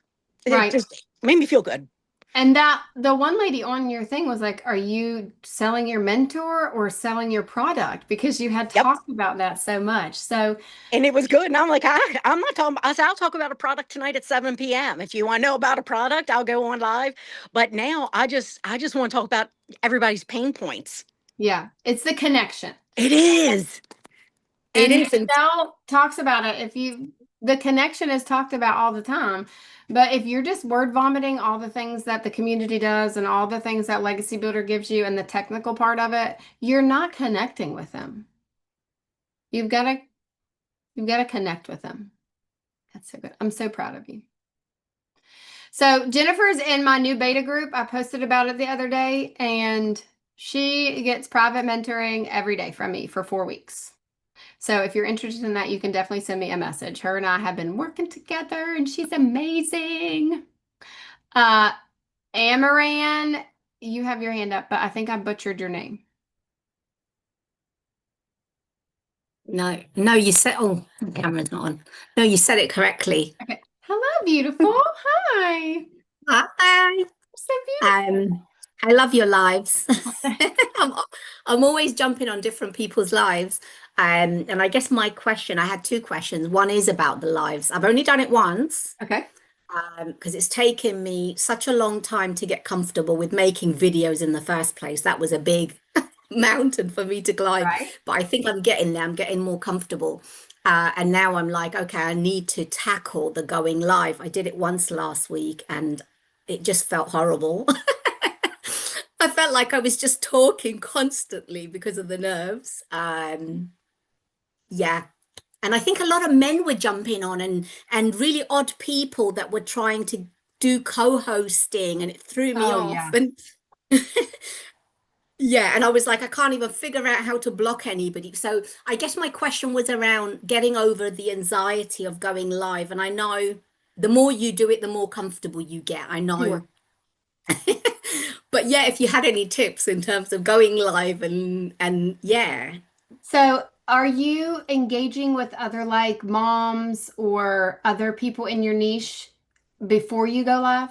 It Right. just made me feel good. And that the one lady on your thing was like, are you selling your mentor or selling your product? Because you had Yep. talked about that so much. So And it was good. And I'm like, I'm not talking. I said, I'll talk about a product tonight at 7 p.m. If you want to know about a product, I'll go on live. But now I just want to talk about everydy's pain points. yeah, it's the connection. It is. It And is. Michelle talks about it. The connection is talked about all the time. But if you're just word vomiting all the things that the community does and all the things that Legacy Builder gives you and the technical part of it, you're not connecting with them. You've got to connect with them. That's so good. I'm so proud of you. So Jennifer's in my new beta group. I posted about it the other day, and she gets private mentoring every day from me for 4 weeks. So if you're interested in that, you can definitely send me a message. Her and I have been working together, and she's amazing. Amaran, you have your hand up, but I think I butchered your name. No, you said, oh, the camera's not on. No, you said it correctly. Okay. Hello, beautiful. Hi. Hi. So beautiful. I love your lives. I'm, I'm always jumping on different people's lives. And I guess my question, I had two questions. One is about the lives. I've only done it once. Okay. Because it's taken me such a long time to get comfortable with making videos in the first place. That was a big mountain for me to climb. Right. But I think I'm getting there. I'm getting more comfortable. And now I'm like, okay, I need to tackle the going live. I did it once last week and it just felt horrible. I felt like I was just talking constantly because of the nerves. Yeah. And I think a lot of men were jumping on and really odd people that were trying to do co-hosting, and it threw me Oh, off. yeah. And yeah, and I was like, I can't even figure out how to block anybody. So I guess my question was around getting over the anxiety of going live. And I know the more you do it, the more comfortable you get. I know. Sure. But yeah, if you had any tips in terms of going live and yeah. So, are you engaging with other like moms or other people in your niche before you go live?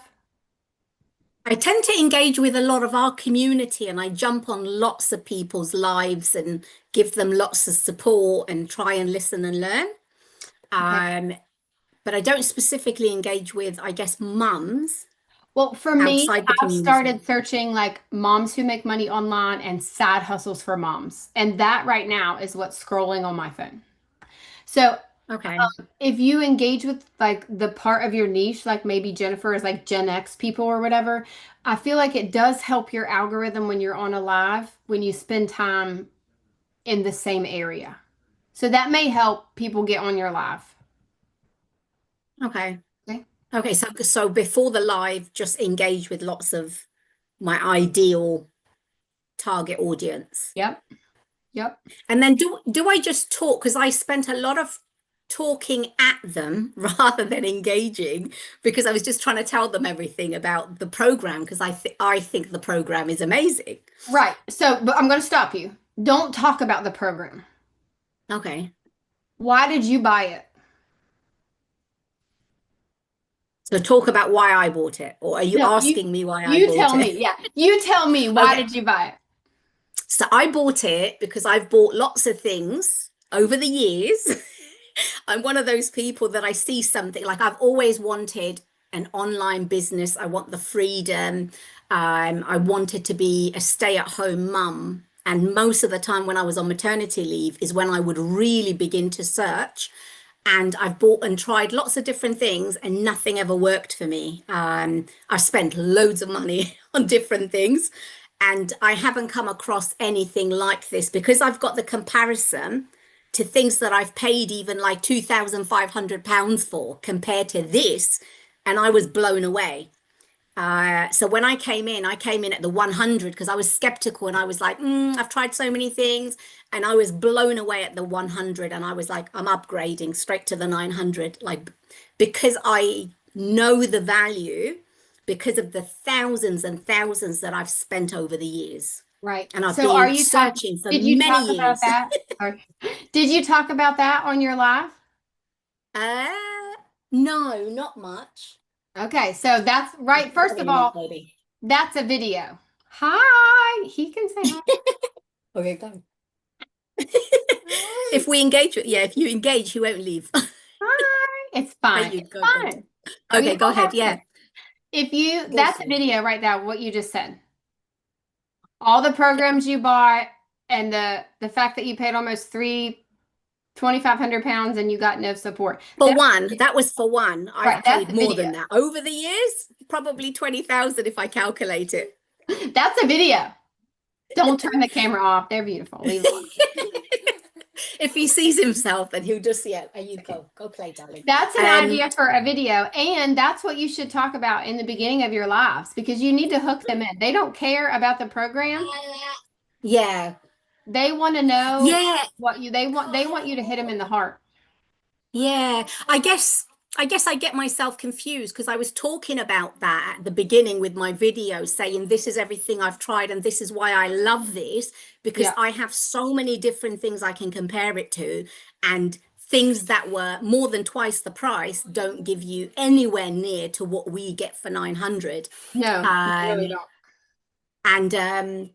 I tend to engage with a lot of our community, and I jump on lots of people's lives and give them lots of support and try and listen and learn. Okay. But I don't specifically engage with, I guess, mums Well, for me, outside the I've started community. searching like moms who make money online and side hustles for moms. And that right now is what's scrolling on my phone. So Okay. if you engage with like the part of your niche, like maybe Jennifer is like Gen X people or whatever, I feel like it does help your algorithm when you're on a live, when you spend time in the same area. So that may help people get on your live. Okay. Okay. Okay. So before the live, just engage with lots of my ideal target audience. Yep. Yep. And then do I just talk? Because I spent a lot of talking at them rather than engaging, because I was just trying to tell them everything about the program, because I think the program is amazing. Right. So, but I'm going to stop you. Don't talk about the program. Okay. Why did you buy it? So talk about why I bought it, or are you No, asking me why I you bought tell it? me. Yeah. You tell me why Okay. did you buy it? So I bought it because I've bought lots of things over the years. I'm one of those people that I see something, like I've always wanted an online business. I want the freedom. I wanted to be a stay-at-home mum. And most of the time when I was on maternity leave is when I would really begin to search. And I've bought and tried lots of different things, and nothing ever worked for me. I've spent loads of money on different things, and I haven't come across anything like this, because I've got the comparison to things that I've paid even like £2,500 for compared to this, and I was blown away. So when I came in at the 100 because I was skeptical, and I was like, I've tried so many things, and I was blown away at the 100, and I was like, I'm upgrading straight to the 900, like, because I know the value, because of the thousands and thousands that I've spent over the years, Right. and I've So are been you talking, searching for did you many talk about years. that? Sorry. Did you talk about that on your live? Uh, no, not much. Okay, so that's right. First Wait of a minute, all, baby. that's a video. Hi. He can say hi. Okay, go. If we engage with, yeah, if you engage, you won't leave. Hi. It's There fine. you It's go, fine. baby. Oh, you Okay, go don't ahead. have to. Yeah, If you, go that's a for it. video right now, what you just said. All the programs you bought and the fact that you paid almost £2,500 and you got no support. For one, that was for one. I've Right, that's paid the more video. than that over the years, probably 20,000 if I calculate it. That's a video. Don't turn the camera off. They're beautiful. Leave it on. If he sees himself, then he'll just, yeah, there you go play, darling. That's an idea for a video. And that's what you should talk about in the beginning of your lives, because you need to hook them in. They don't care about the program. Yeah, They want to know yeah, what they want you to hit them in the heart. yeah. I guess I get myself confused, because I was talking about that at the beginning with my video, saying this is everything I've tried and this is why I love this, because Yeah. I have so many different things I can compare it to, and things that were more than twice the price don't give you anywhere near to what we get for 900. No, you really don't. And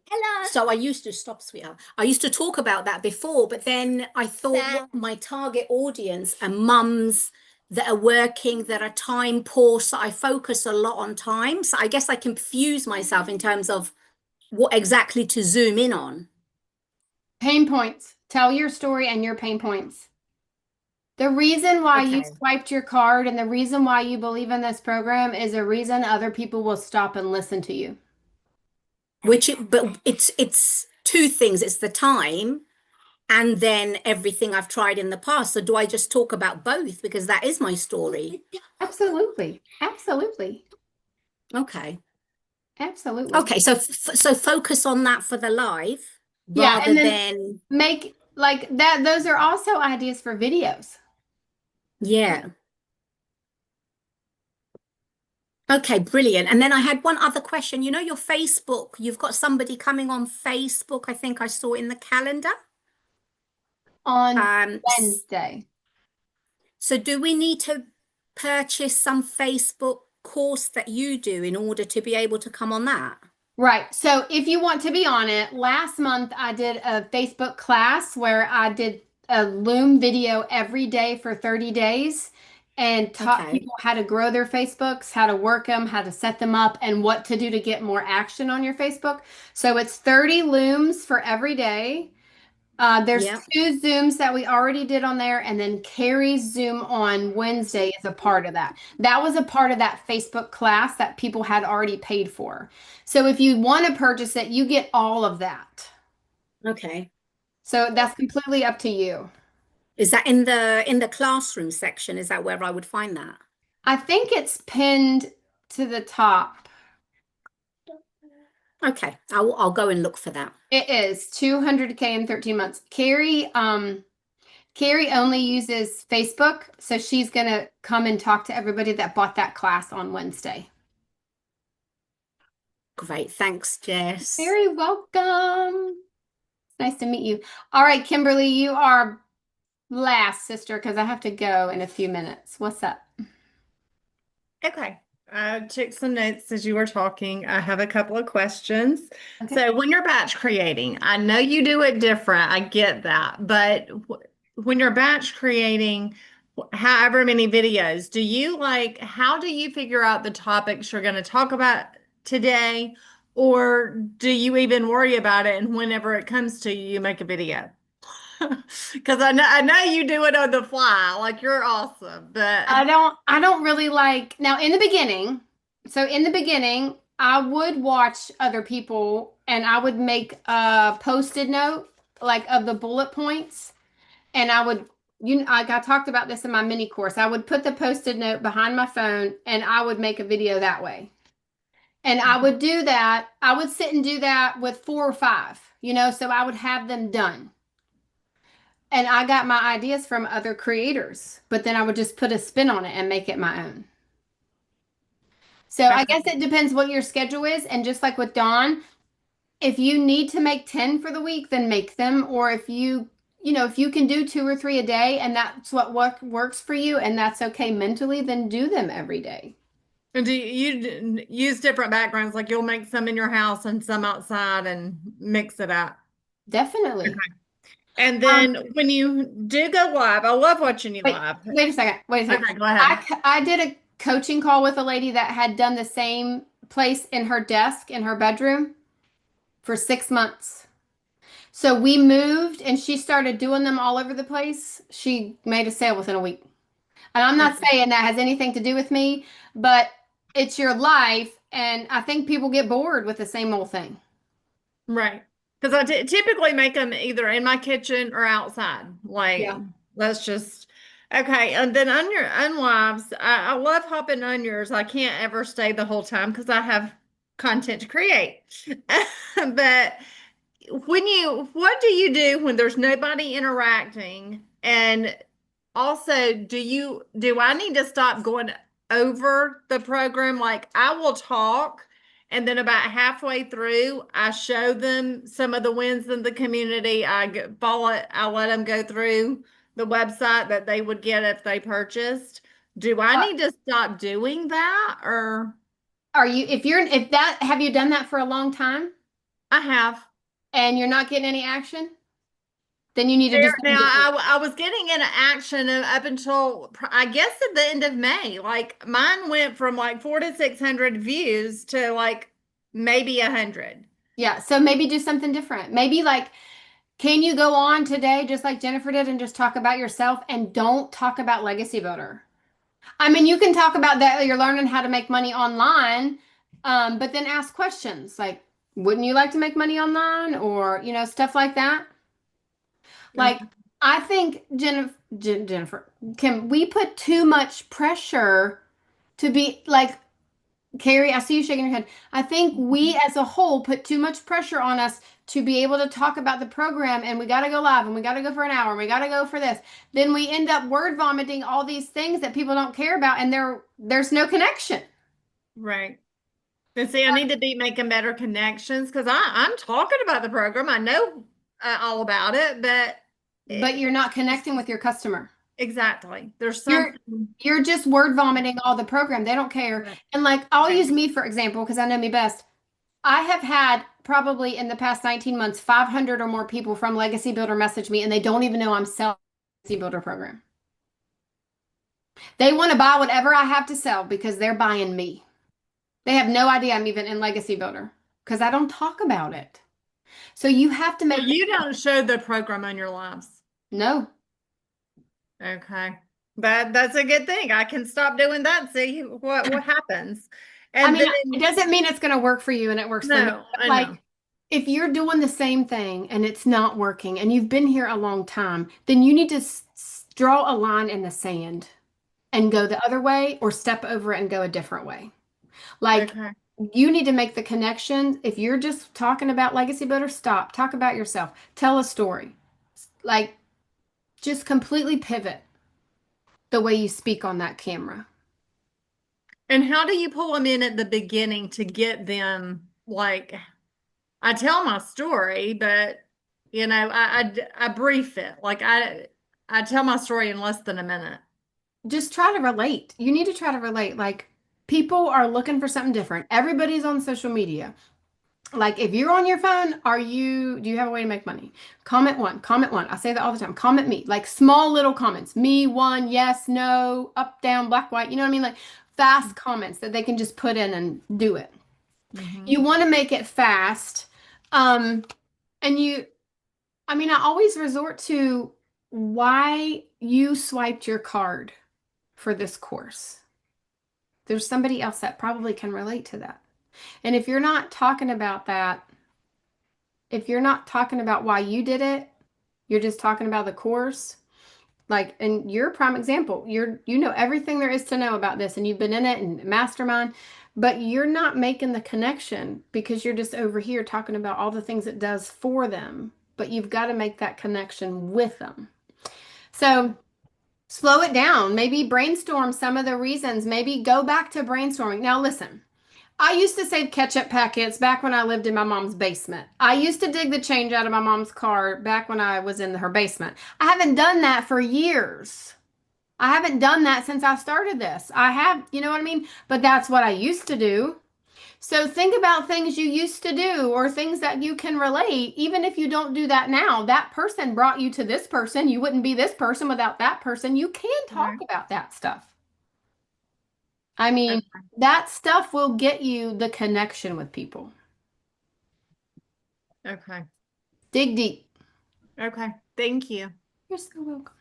so I used to stop, sweetheart. I used to talk about that before, but then I thought, what my target audience are mums that are working, that are time poor. So I focus a lot on time. So I guess I confuse myself in terms of what exactly to zoom in on. Pain points. Tell your story and your pain points. The reason why you Okay. swiped your card and the reason why you believe in this program is a reason other people will stop and listen to you. But it's two things. It's the time, and then everything I've tried in the past. So do I just talk about both, because that is my story? Absolutely. Absolutely. Okay. Absolutely. Okay. So focus on that for the live Yeah, rather and then than, make like that. Those are also ideas for videos. yeah. Okay, brilliant. And then I had one other question. You know, your Facebook, you've got somebody coming on Facebook, I think I saw in the calendar. On Um, s- Wednesday. so do we need to purchase some Facebook course that you do in order to be able to come on that? Right. So if you want to be on it, last month I did a Facebook class where I did a Loom video every day for 30 days and taught Okay. people how to grow their Facebooks, how to work them, how to set them up, and what to do to get more action on your Facebook. So it's 30 Looms for every day. There's Yeah. two Zooms that we already did on there, and then Carrie's Zoom on Wednesday is a part of that. That was a part of that Facebook class that people had already paid for. So if you want to purchase it, you get all of that. Okay. So that's completely up to you. Is that in the classroom section? Is that where I would find that? I think it's pinned to the top. Okay. I'll go and look for that. It is 200K in 13 months. Carrie only uses Facebook, so she's gonna come and talk to everybody that bought that class on Wednesday. Great. Thanks, Jess. Very welcome. Nice to meet you. All right, Kimberly, you are last, sister, because I have to go in a few minutes. What's up? Okay. I took some notes as you were talking. I have a couple of questions. Okay. So when you're batch creating, I know you do it different. I get that. But when you're batch creating, however many videos, how do you figure out the topics you're going to talk about today? Or do you even worry about it and whenever it comes to you, you make a video? Because I know you do it on the fly, like you're awesome, but I don't really like now in the beginning. So in the beginning, I would watch other people and I would make a post-it note like of the bullet points and I would like I talked about this in my mini course. I would put the post-it note behind my phone and I would make a video that way. And I would do that. I would sit and do that with 4 or 5, so I would have them done. And I got my ideas from other creators, but then I would just put a spin on it and make it my own. So I guess it depends what your schedule is. And just like with Dawn, if you need to make 10 for the week, then make them. Or if you can do 2 or 3 a day and that's what works for you and that's okay mentally, then do them every day. And do you use different backgrounds? Like you'll make some in your house and some outside and mix it up. Definitely. And then when you do go live, I love watching you Wait, live. wait a second. Wait a second. Okay, go ahead. I did a coaching call with a lady that had done the same place in her desk in her bedroom for 6 months. So we moved and she started doing them all over the place. She made a sale within a week. And I'm not saying that has anything to do with me, but it's your life. And I think people get bored with the same old thing. Right. Because I typically make them either in my kitchen or outside. Like, Yeah. let's just, okay. And then on your unwives, I love hopping on yours. I can't ever stay the whole time because I have content to create. But what do you do when there's nobody interacting? And also, do I need to stop going over the program? Like I will talk and then about halfway through, I show them some of the wins in the community. I let them go through the website that they would get if they purchased. Do I Uh, need to stop doing that or have you done that for a long time I have? and you're not getting any action? Then you need to do something Now, different. I was getting into action up until I guess at the end of May. Like mine went from like 400 to 600 views to like maybe 100. Yeah. So maybe do something different. Maybe like, can you go on today, just like Jennifer did, and just talk about yourself and don't talk about Legacy Builder? I mean, you can talk about that you're learning how to make money online, but then ask questions like, wouldn't you like to make money online? Or, stuff like that. Like, I think Jennifer, can we put too much pressure to be like Carrie, I see you shaking your head. I think we as a whole put too much pressure on us to be able to talk about the program and we got to go live and we got to go for an hour and we got to go for this. Then we end up word vomiting all these things that people don't care about and there's no connection. Right. And see, I need to be making better connections because I'm talking about the program. I know all about it, but But you're not connecting with your customer. exactly. There's You're something. you're just word vomiting all the program. They don't care. Right. And like I'll Right. use me for example because I know me best. I have had probably in the past 19 months 500 or more people from Legacy Builder message me and they don't even know I'm selling the Legacy Builder program. They want to buy whatever I have to sell because they're buying me. They have no idea I'm even in Legacy Builder because I don't talk about it. So you have to So make you don't show the program on your lives. no. Okay. That's a good thing. I can stop doing that and see what happens. I And mean, then it doesn't mean it's going to work for you and it works for me. no, But I like know. if you're doing the same thing and it's not working and you've been here a long time, then you need to draw a line in the sand and go the other way or step over it and go a different way. Like Okay. you need to make the connection. If you're just talking about Legacy Builder, stop. Talk about yourself. Tell a story. Like just completely pivot the way you speak on that camera. And how do you pull them in at the beginning to get them like I tell my story, but you know, I brief it. Like I tell my story in less than a minute. Just try to relate. You need to try to relate. Like people are looking for something different. Everybody's on social media. Like if you're on your phone, do you have a way to make money? Comment one, comment one. I say that all the time. Comment me. Like small little comments. Me, one, yes, no, up, down, black, white. You know what I mean? Like fast comments that they can just put in and do it. Mhm. You want to make it fast. Um, and I mean, I always resort to why you swiped your card for this course. There's somebody else that probably can relate to that. And if you're not talking about that, if you're not talking about why you did it, you're just talking about the course. Like, and you're a prime example. You know everything there is to know about this, and you've been in it and mastermind, but you're not making the connection because you're just over here talking about all the things it does for them. But you've got to make that connection with them. So slow it down. Maybe brainstorm some of the reasons. Maybe go back to brainstorming. Now, listen. I used to save ketchup packets back when I lived in my mom's basement. I used to dig the change out of my mom's car back when I was in her basement. I haven't done that for years. I haven't done that since I started this. I have, you know what I mean? But that's what I used to do. So think about things you used to do or things that you can relate. Even if you don't do that now, that person brought you to this person. You wouldn't be this person without that person. You can talk Right. about that stuff. I mean, Okay. that stuff will get you the connection with people. Okay. Dig deep. Okay. Thank you. You're so welcome.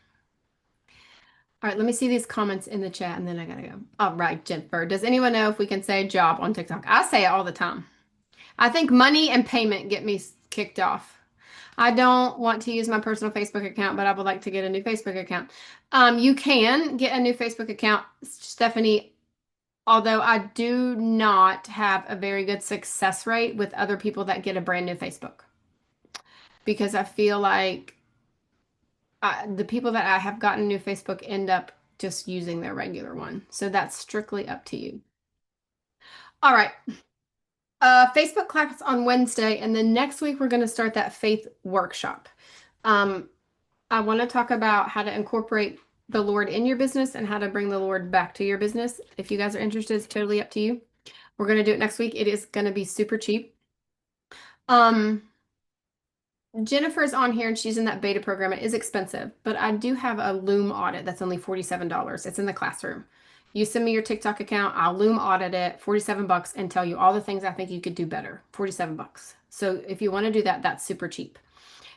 All right, let me see these comments in the chat and then I gotta go. All right, Jennifer. Does anyone know if we can say job on TikTok? I say it all the time. I think money and payment get me kicked off. I don't want to use my personal Facebook account, but I would like to get a new Facebook account. You can get a new Facebook account, Stephanie, although I do not have a very good success rate with other people that get a brand new Facebook because I feel like the people that I have gotten new Facebook end up just using their regular one. So that's strictly up to you. All right. Facebook class on Wednesday, and then next week we're going to start that faith workshop. I want to talk about how to incorporate the Lord in your business and how to bring the Lord back to your business. If you guys are interested, it's totally up to you. We're going to do it next week. It is going to be super cheap. Jennifer's on here and she's in that beta program. It is expensive, but I do have a Loom audit that's only $47. It's in the classroom. You send me your TikTok account, I'll Loom audit it, 47 bucks, and tell you all the things I think you could do better. 47 bucks. So if you want to do that, that's super cheap.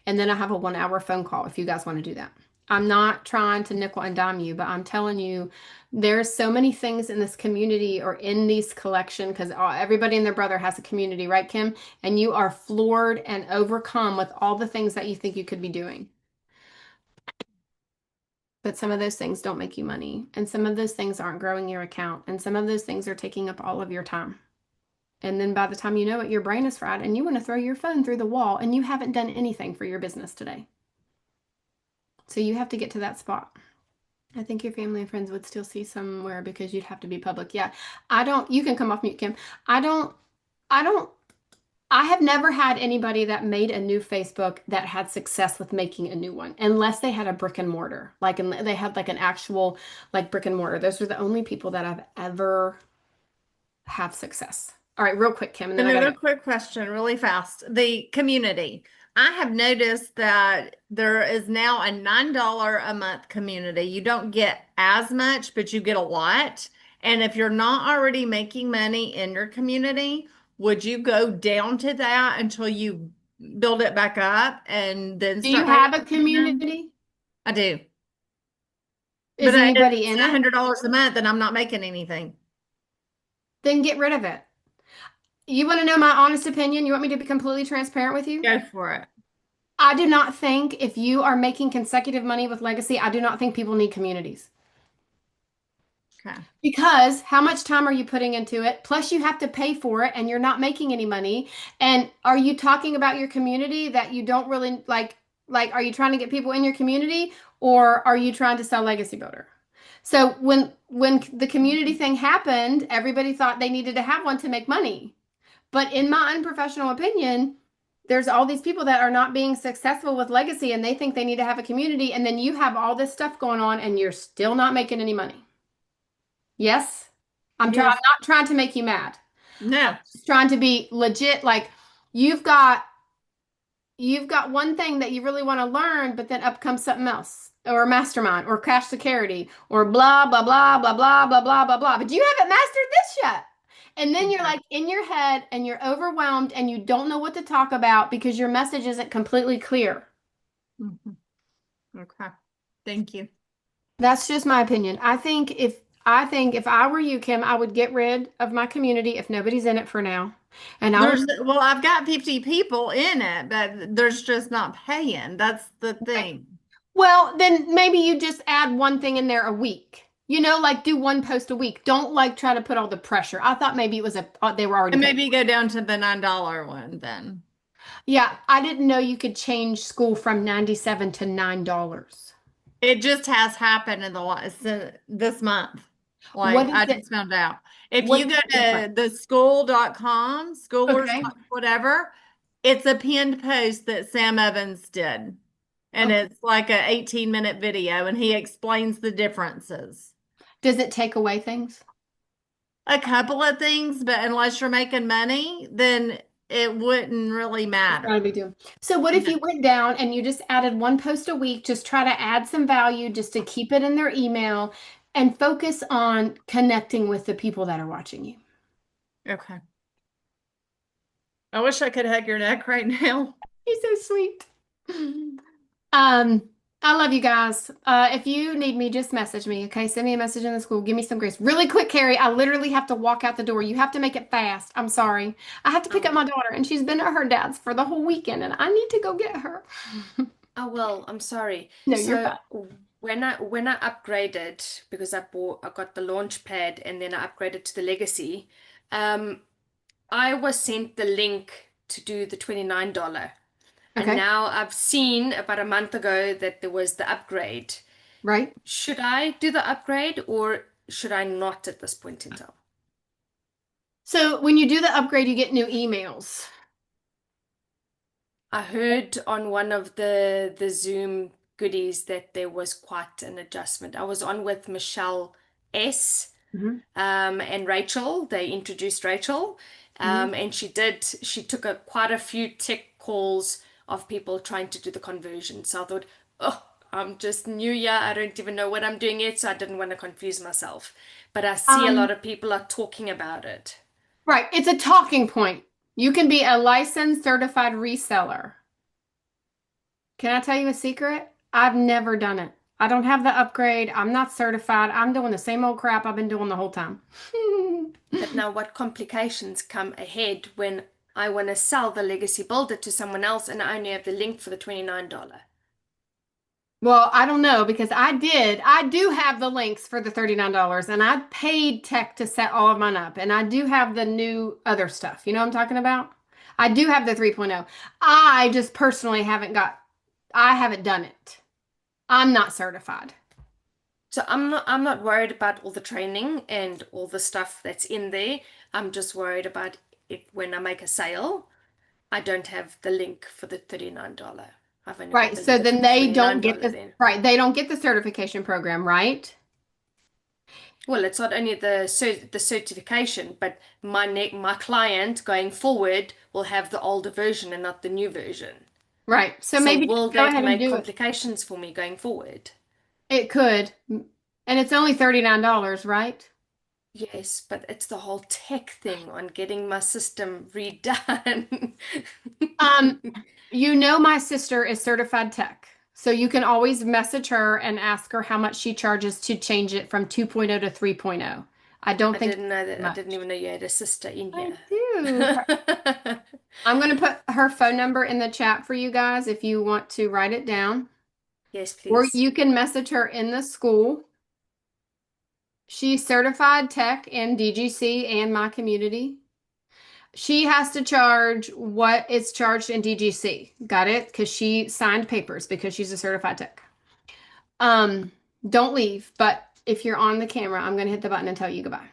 And then I have a 1 hour phone call if you guys want to do that. I'm not trying to nickel and dime you, but I'm telling you, there's so many things in this community or in these collection because everybody and their brother has a community, right, Kim? And you are floored and overcome with all the things that you think you could be doing. But some of those things don't make you money. And some of those things aren't growing your account. And some of those things are taking up all of your time. And then by the time you know it, your brain is fried and you want to throw your phone through the wall and you haven't done anything for your business today. So you have to get to that spot. I think your family and friends would still see somewhere because you'd have to be public. Yeah. You can come off mute, Kim. I have never had anybody that made a new Facebook that had success with making a new one, unless they had a brick and mortar, they had like an actual like brick and mortar. Those are the only people that I've ever have success. All right, real quick, Kim, and then I Another gotta. quick question, really fast. The community. I have noticed that there is now a $9 a month community. You don't get as much, but you get a lot. And if you're not already making money in your community, would you go down to that until you build it back up and then Do you start have a paying them? community? I do. Is But anybody it's in it? $100 a month and I'm not making anything. Then get rid of it. You want to know my honest opinion? You want me to be completely transparent with you? Go for it. I do not think if you are making consecutive money with Legacy, I do not think people need communities. Okay. Because how much time are you putting into it? Plus, you have to pay for it and you're not making any money. And are you talking about your community that you don't really like? Like, are you trying to get people in your community or are you trying to sell Legacy Builder? So when the community thing happened, everybody thought they needed to have one to make money. But in my unprofessional opinion, there's all these people that are not being successful with Legacy and they think they need to have a community. And then you have all this stuff going on and you're still not making any money. Yes? I'm Yes. not trying to make you mad. No. Just trying to be legit. Like you've got one thing that you really want to learn, but then up comes something else, or a mastermind, or cash security, or blah blah blah blah blah blah blah blah blah. But you haven't mastered this yet. And then you're like in your head and you're overwhelmed and you don't know what to talk about because your message isn't completely clear. Mhm. Okay. Thank you. That's just my opinion. I think if I were you, Kim, I would get rid of my community if nobody's in it for now. And I would Well, I've got 50 people in it, but there's just not paying. That's the thing. well, then maybe you just add one thing in there a week. You know, like do one post a week. Don't like try to put all the pressure. I thought maybe it was they were already And paid. maybe go down to the $9 one then. Yeah, I didn't know you could change school from 97 to $9. It just has happened in the last this month. What Like is I it? just found out. If What you is go the to difference? the school.com, schoolers, Okay. whatever, it's a pinned post that Sam Evans did. And Okay. it's like a 18-minute video and he explains the differences. Does it take away things? A couple of things, but unless you're making money, then it wouldn't really It's matter. not a big deal. So what if you went down and you just added one post a week, just try to add some value just to keep it in their email and focus on connecting with the people that are watching you? Okay. I wish I could hug your neck right now. He's so sweet. I love you guys. If you need me, just message me, okay? Send me a message in the school. Give me some grace. Really quick, Carrie. I literally have to walk out the door. You have to make it fast. I'm sorry. I have to pick up my daughter, and she's been at her dad's for the whole weekend, and I need to go get her. Oh well, I'm sorry. No, you're So fine. when I upgraded because I got the launch pad and then I upgraded to the Legacy, I was sent the link to do the $29. And Okay, now I've seen about a month ago that there was the upgrade. right? Should I do the upgrade or should I not at this point in time? So when you do the upgrade, you get new emails. I heard on one of the Zoom goodies that there was quite an adjustment. I was on with Michelle S. Mhm. And Rachel. They introduced Rachel, and she took quite a few tech calls of people trying to do the conversion. So I thought, oh, I'm just new here. I don't even know what I'm doing yet, so I didn't want to confuse myself. But I see a lot of people are talking about it. Right. It's a talking point. You can be a licensed certified reseller. Can I tell you a secret? I've never done it. I don't have the upgrade. I'm not certified. I'm doing the same old crap I've been doing the whole time. But now what complications come ahead when I want to sell the Legacy Builder to someone else and I only have the link for the $29? Well, I don't know because I do have the links for the $39 and I paid tech to set all of mine up and I do have the new other stuff. You know what I'm talking about? I do have the 3.0. I just personally I haven't done it. I'm not certified. So I'm not worried about all the training and all the stuff that's in there. I'm just worried about if when I make a sale, I don't have the link for the $39. I've only got Right. the So link for then the they don't get $29 the then. right. They don't get the certification program, right? Well, it's not only the certification, but my client going forward will have the older version and not the new version. Right. So So maybe will just go that ahead and make do it. complications for me going forward? It could. And it's only $39, right? Yes, but it's the whole tech thing on getting my system redone. Um, my sister is certified tech. So you can always message her and ask her how much she charges to change it from 2.0 to 3.0. I don't I think didn't know that. I much. didn't even know you had a sister in I here. do. I'm going to put her phone number in the chat for you guys if you want to write it down. Yes, Or please. you can message her in the school. She's certified tech in DGC and my community. She has to charge what is charged in DGC. Got it? Because she signed papers because she's a certified tech. Um, don't leave, but if you're on the camera, I'm going to hit the button and tell you goodbye.